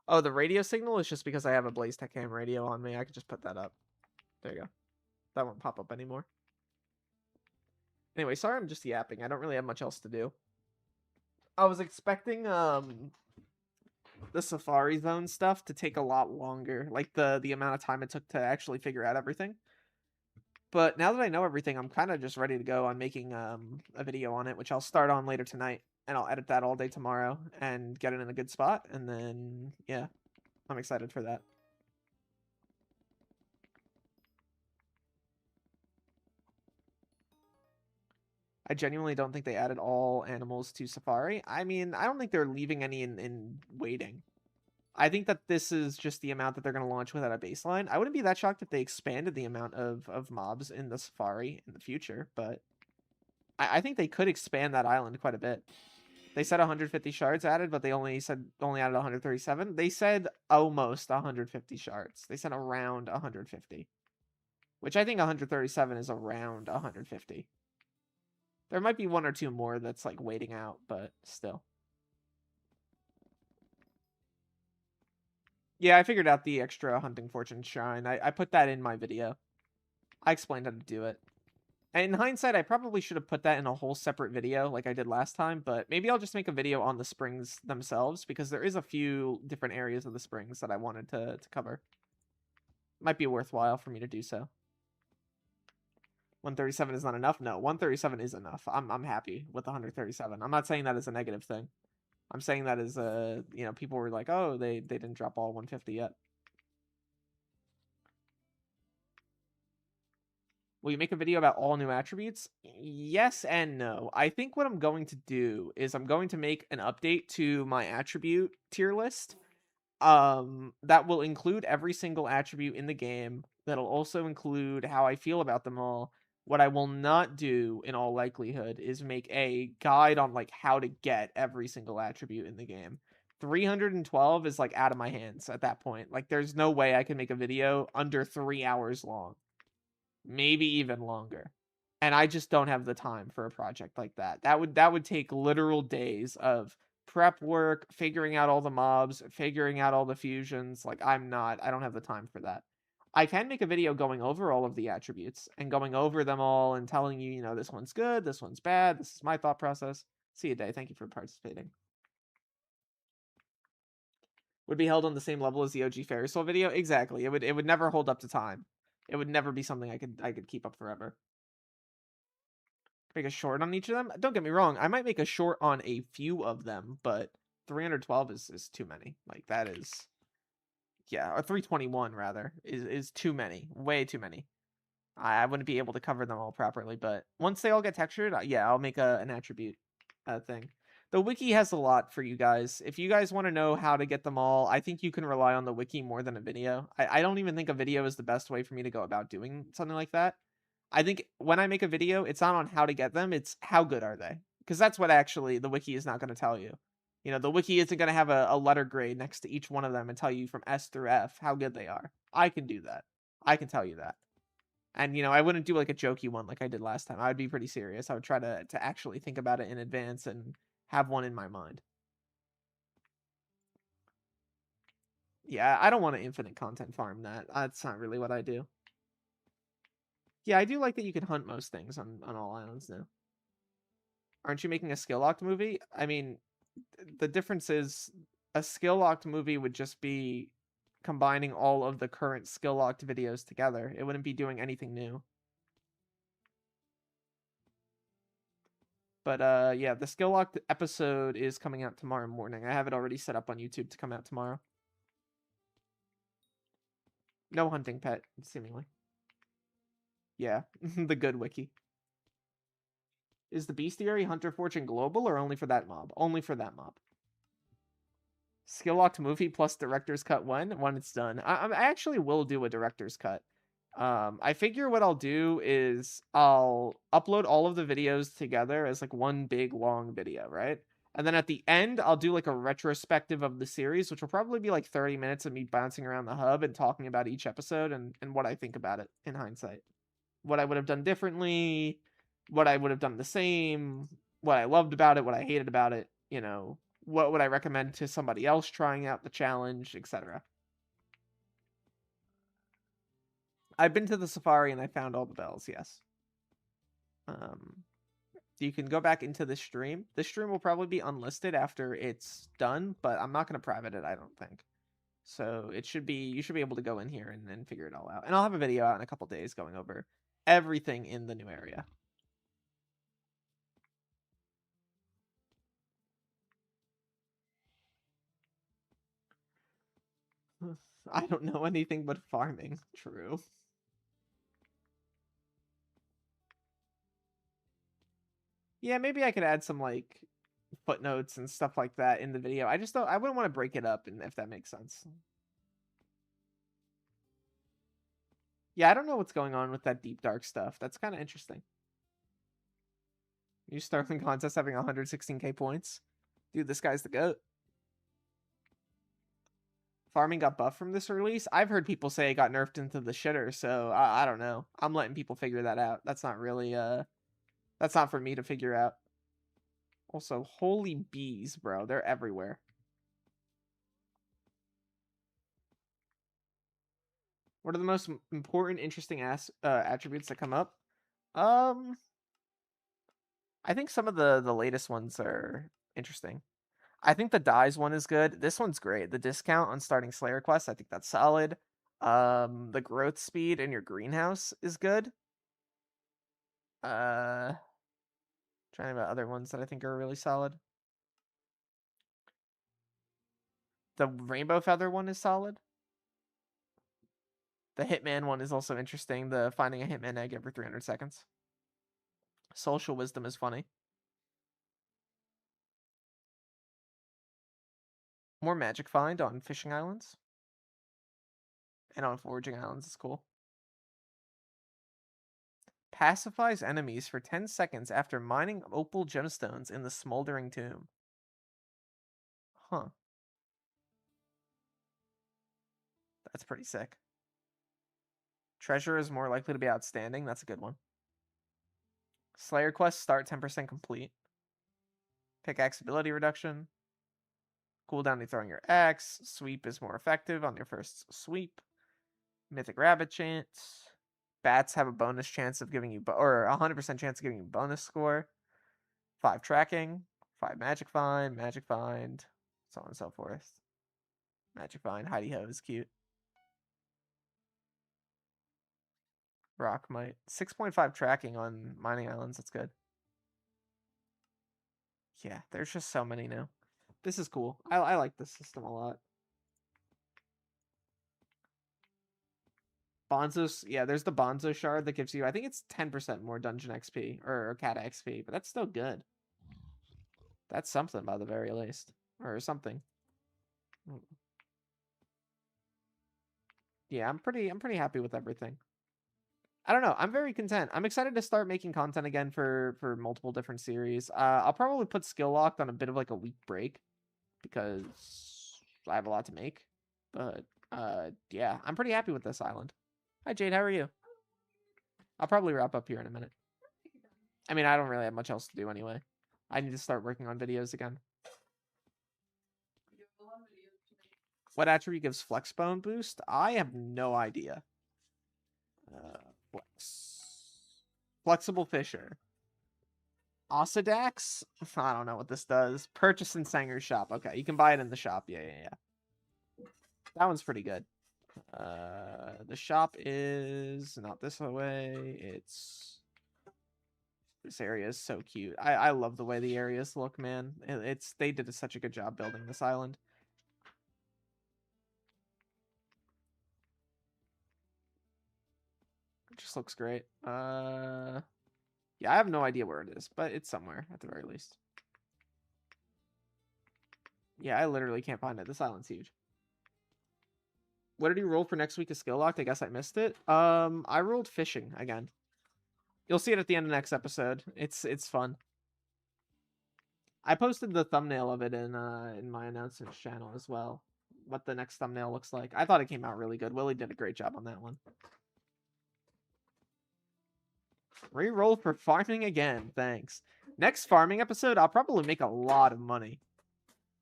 Oh, the radio signal is just because I have a Blaze Tech Cam radio on me. I could just put that up. There you go. That won't pop up anymore. Anyway, sorry I'm just yapping. I don't really have much else to do. I was expecting the Safari Zone stuff to take a lot longer. Like the amount of time it took to actually figure out everything. But now that I know everything, I'm kind of just ready to go on making a video on it, which I'll start on later tonight, and I'll edit that all day tomorrow and get it in a good spot, and then yeah, I'm excited for that. I genuinely don't think they added all animals to Safari. I mean, I don't think they're leaving any in waiting. I think that this is just the amount that they're going to launch without a baseline. I wouldn't be that shocked if they expanded the amount of mobs in the Safari in the future, but I think they could expand that island quite a bit. They said 150 shards added, but they only added 137. They said almost 150 shards. They said around 150, which I think 137 is around 150. There might be one or two more that's like waiting out, but still. Yeah, I figured out the extra hunting fortune shrine. I put that in my video. I explained how to do it. And in hindsight, I probably should have put that in a whole separate video like I did last time, but maybe I'll just make a video on the springs themselves because there is a few different areas of the springs that I wanted to cover. Might be worthwhile for me to do so. 137 is not enough? No, 137 is enough. I'm happy with 137. I'm not saying that as a negative thing. I'm saying that as you know, people were like, oh, they didn't drop all 150 yet. Will you make a video about all new attributes? Yes and no. I think what I'm going to do is I'm going to make an update to my attribute tier list. That will include every single attribute in the game. That'll also include how I feel about them all. What I will not do, in all likelihood, is make a guide on like how to get every single attribute in the game. 312 is like out of my hands at that point. Like there's no way I can make a video under 3 hours long. Maybe even longer. And I just don't have the time for a project like that. That would take literal days of prep work, figuring out all the mobs, figuring out all the fusions. Like I don't have the time for that. I can make a video going over all of the attributes and going over them all and telling you, you know, this one's good, this one's bad, this is my thought process. See you, Day. Thank you for participating. Would be held on the same level as the OG Ferris wheel video? Exactly. It would never hold up to time. It would never be something I could keep up forever. Make a short on each of them? Don't get me wrong, I might make a short on a few of them, but 312 is too many. Like that is, yeah, or 321 rather is too many, way too many. I wouldn't be able to cover them all properly, but once they all get textured, yeah, I'll make an attribute thing. The wiki has a lot for you guys. If you guys want to know how to get them all, I think you can rely on the wiki more than a video. I don't even think a video is the best way for me to go about doing something like that. I think when I make a video, it's not on how to get them, it's how good are they? Because that's what actually the wiki is not going to tell you. You know, the wiki isn't going to have a letter grade next to each one of them and tell you from S through F how good they are. I can do that. I can tell you that. And, you know, I wouldn't do like a jokey one like I did last time. I would be pretty serious. I would try to actually think about it in advance and have one in my mind. Yeah, I don't want to infinite content farm that. That's not really what I do. Yeah, I do like that you can hunt most things on all islands now. Aren't you making a skill locked movie? I mean, the difference is a skill locked movie would just be combining all of the current skill locked videos together. It wouldn't be doing anything new. But yeah, the skill locked episode is coming out tomorrow morning. I have it already set up on YouTube to come out tomorrow. No hunting pet, seemingly. Yeah, the good wiki. Is the bestiary hunter fortune global or only for that mob? Only for that mob. Skill locked movie plus director's cut when it's done. I actually will do a director's cut. I figure what I'll do is I'll upload all of the videos together as like one big long video, right? And then at the end, I'll do like a retrospective of the series, which will probably be like 30 minutes of me bouncing around the hub and talking about each episode and what I think about it in hindsight. What I would have done differently, what I would have done the same, what I loved about it, what I hated about it, you know, what would I recommend to somebody else trying out the challenge, etc. I've been to the safari and I found all the bells, yes. You can go back into the stream. The stream will probably be unlisted after it's done, but I'm not going to private it, I don't think. So it should be, you should be able to go in here and then figure it all out. And I'll have a video out in a couple days going over everything in the new area. I don't know anything but farming. True. Yeah, maybe I could add some like footnotes and stuff like that in the video. I just don't. I wouldn't want to break it up, and if that makes sense. Yeah, I don't know what's going on with that deep dark stuff. That's kind of interesting. You Starling contest having 116k points. Dude, this guy's the GOAT. Farming got buffed from this release. I've heard people say it got nerfed into the shitter, so I don't know. I'm letting people figure that out. That's not really that's not for me to figure out. Also, holy bees, bro. They're everywhere. What are the most important, interesting attributes that come up? I think some of the latest ones are interesting. I think the dyes one is good. This one's great. The discount on starting Slayer quests, I think that's solid. The growth speed in your greenhouse is good. Trying about other ones that I think are really solid. The rainbow feather one is solid. The hitman one is also interesting. The finding a hitman egg every 300 seconds. Social wisdom is funny. More magic find on fishing islands. And on foraging islands is cool. Pacifies enemies for 10 seconds after mining opal gemstones in the smoldering tomb. Huh. That's pretty sick. Treasure is more likely to be outstanding. That's a good one. Slayer quests start 10% complete. Pickaxe ability reduction. Cooldown to throwing your axe. Sweep is more effective on your first sweep. Mythic rabbit chance. Bats have a bonus chance of giving you, or 100% chance of giving you bonus score. 5 tracking. 5 magic find. So on and so forth. Magic find. Heidi Ho is cute. Rock might. 6.5 tracking on mining islands. That's good. Yeah, there's just so many now. This is cool. I like this system a lot. Bonzo's, yeah, there's the Bonzo shard that gives you, I think it's 10% more dungeon XP or Kata XP, but that's still good. That's something by the very least, or something. Yeah, I'm pretty happy with everything. I don't know. I'm very content. I'm excited to start making content again for multiple different series. I'll probably put Skill Locked on a bit of like a week break because I have a lot to make. But yeah, I'm pretty happy with this island. Hi Jade, how are you? I'll probably wrap up here in a minute. I mean, I don't really have much else to do anyway. I need to start working on videos again. What attribute gives flex bone boost? I have no idea. Flexible Fisher. Ossidax? I don't know what this does. Purchase in Sanger's shop. Okay, you can buy it in the shop. Yeah. That one's pretty good. The shop is not this way. It's... This area is so cute. I love the way the areas look, man. They did such a good job building this island. It just looks great. Yeah, I have no idea where it is, but it's somewhere at the very least. Yeah, I literally can't find it. This island's huge. What did you roll for next week of Skill Locked? I guess I missed it. I rolled fishing again. You'll see it at the end of the next episode. It's fun. I posted the thumbnail of it in my announcements channel as well. What the next thumbnail looks like. I thought it came out really good. Willie did a great job on that one. Re-roll for farming again. Thanks. Next farming episode, I'll probably make a lot of money.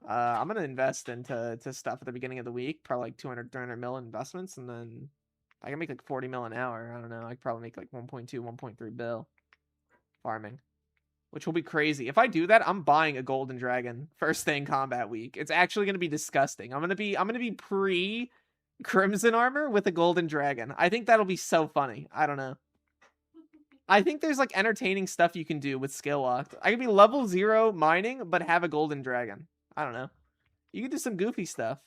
I'm gonna invest into stuff at the beginning of the week, probably like 200, 300 mil investments, and then I can make like 40 mil an hour. I don't know. I could probably make like 1.2, 1.3 bill farming, which will be crazy. If I do that, I'm buying a golden dragon first thing combat week. It's actually gonna be disgusting. I'm gonna be pre crimson armor with a golden dragon. I think that'll be so funny. I don't know. I think there's like entertaining stuff you can do with skill locked. I could be level 0 mining, but have a golden dragon. I don't know. You could do some goofy stuff.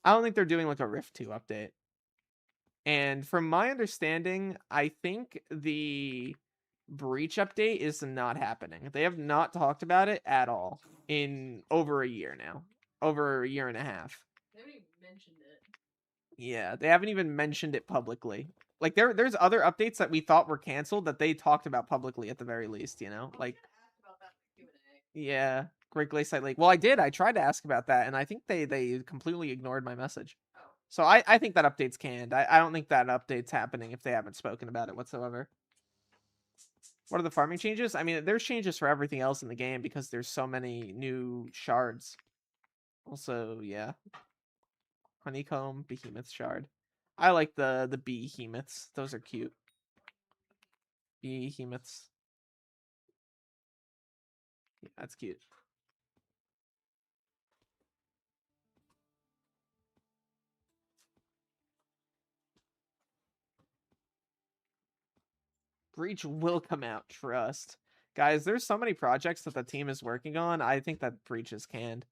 I don't think they're doing like a Rift 2 update. And from my understanding, I think the Breach update is not happening. They have not talked about it at all in over a year now. Over a year and a half. They haven't even mentioned it. Yeah, they haven't even mentioned it publicly. Like there's other updates that we thought were canceled that they talked about publicly at the very least, you know? Like Asked about that in the Q&A. yeah, Great Glacier Lake. Well, I did. I tried to ask about that and I think they completely ignored my message. Oh. So I think that update's canned. I don't think that update's happening if they haven't spoken about it whatsoever. What are the farming changes? I mean, there's changes for everything else in the game because there's so many new shards. Also, yeah. Honeycomb, behemoth shard. I like the behemoths. Those are cute. Behemoths. Yeah, that's cute. Breach will come out, trust. Guys, there's so many projects that the team is working on. I think that Breach is canned.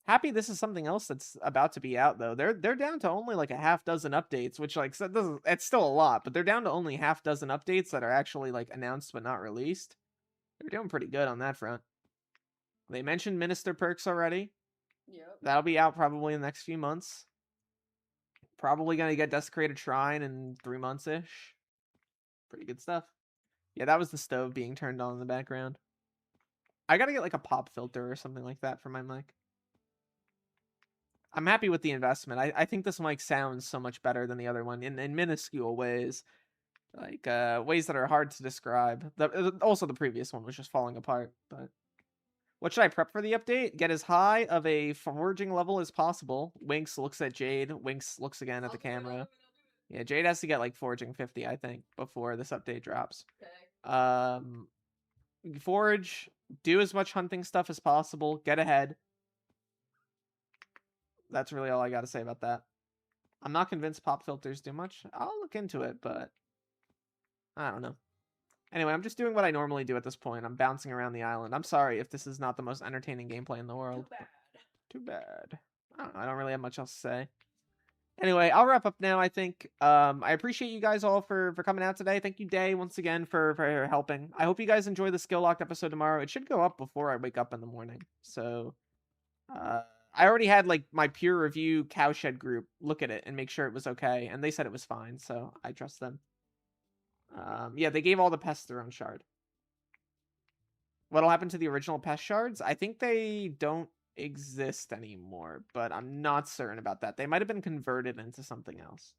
Happy this is something else that's about to be out though. They're down to only like a half dozen updates, which like so doesn't, it's still a lot, but they're down to only half dozen updates that are actually like announced but not released. They're doing pretty good on that front. They mentioned Minister perks already. Yep. That'll be out probably in the next few months. Probably gonna get Desecrated Shrine in 3 months ish. Pretty good stuff. Yeah, that was the stove being turned on in the background. I gotta get like a pop filter or something like that for my mic. I'm happy with the investment. I think this mic sounds so much better than the other one in minuscule ways. Like ways that are hard to describe. Also the previous one was just falling apart, but what should I prep for the update? Get as high of a forging level as possible. Winks looks at Jade. Winks looks again at the camera. Yeah, Jade has to get like forging 50, I think, before this update drops. Okay. Forage, do as much hunting stuff as possible, get ahead. That's really all I got to say about that. I'm not convinced pop filters do much. I'll look into it, but I don't know. Anyway, I'm just doing what I normally do at this point. I'm bouncing around the island. I'm sorry if this is not the most entertaining gameplay in the world. Too bad. Too bad. I don't know. I don't really have much else to say. Anyway, I'll wrap up now, I think. I appreciate you guys all for coming out today. Thank you, Day, once again, for helping. I hope you guys enjoy the skill locked episode tomorrow. It should go up before I wake up in the morning. So, I already had, like, my peer review cowshed group look at it and make sure it was okay. And they said it was fine, so I trust them. Yeah, they gave all the pests their own shard. What'll happen to the original pest shards? I think they don't exist anymore, but I'm not certain about that. They might have been converted into something else.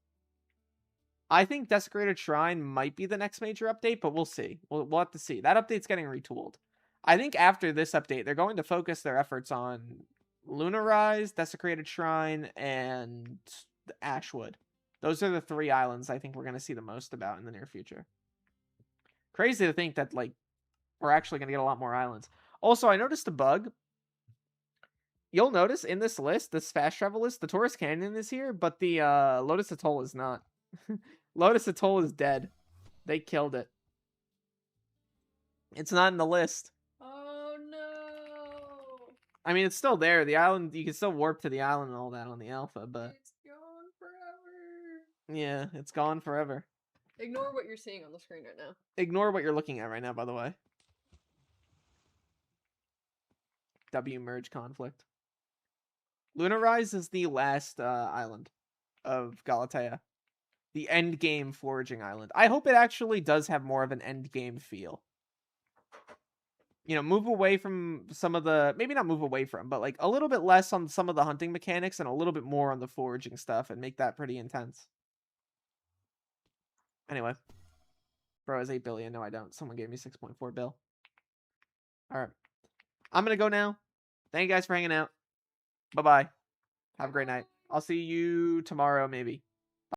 I think Desecrated Shrine might be the next major update, but we'll see. We'll have to see. That update's getting retooled. I think after this update, they're going to focus their efforts on Lunarize, Desecrated Shrine, and Ashwood. Those are the 3 islands I think we're going to see the most about in the near future. Crazy to think that, like, we're actually going to get a lot more islands. Also, I noticed a bug. You'll notice in this list, this fast travel list, the Torrhus Canyon is here, but the Lotus Atoll is not. Lotus Atoll is dead. They killed it. It's not in the list. Oh no! I mean, it's still there. The island, you can still warp to the island and all that on the alpha, but It's gone forever. yeah, it's gone forever. Ignore what you're seeing on the screen right now. Ignore what you're looking at right now, by the way. W merge conflict. Lunarize is the last island of Galatea. The end game foraging island. I hope it actually does have more of an end game feel. You know, move away from some of the, maybe not move away from, but like a little bit less on some of the hunting mechanics and a little bit more on the foraging stuff and make that pretty intense. Anyway. Bro has 8 billion. No, I don't. Someone gave me 6.4 bill. All right. I'm going to go now. Thank you guys for hanging out. Bye-bye. Have a great night. I'll see you tomorrow, maybe.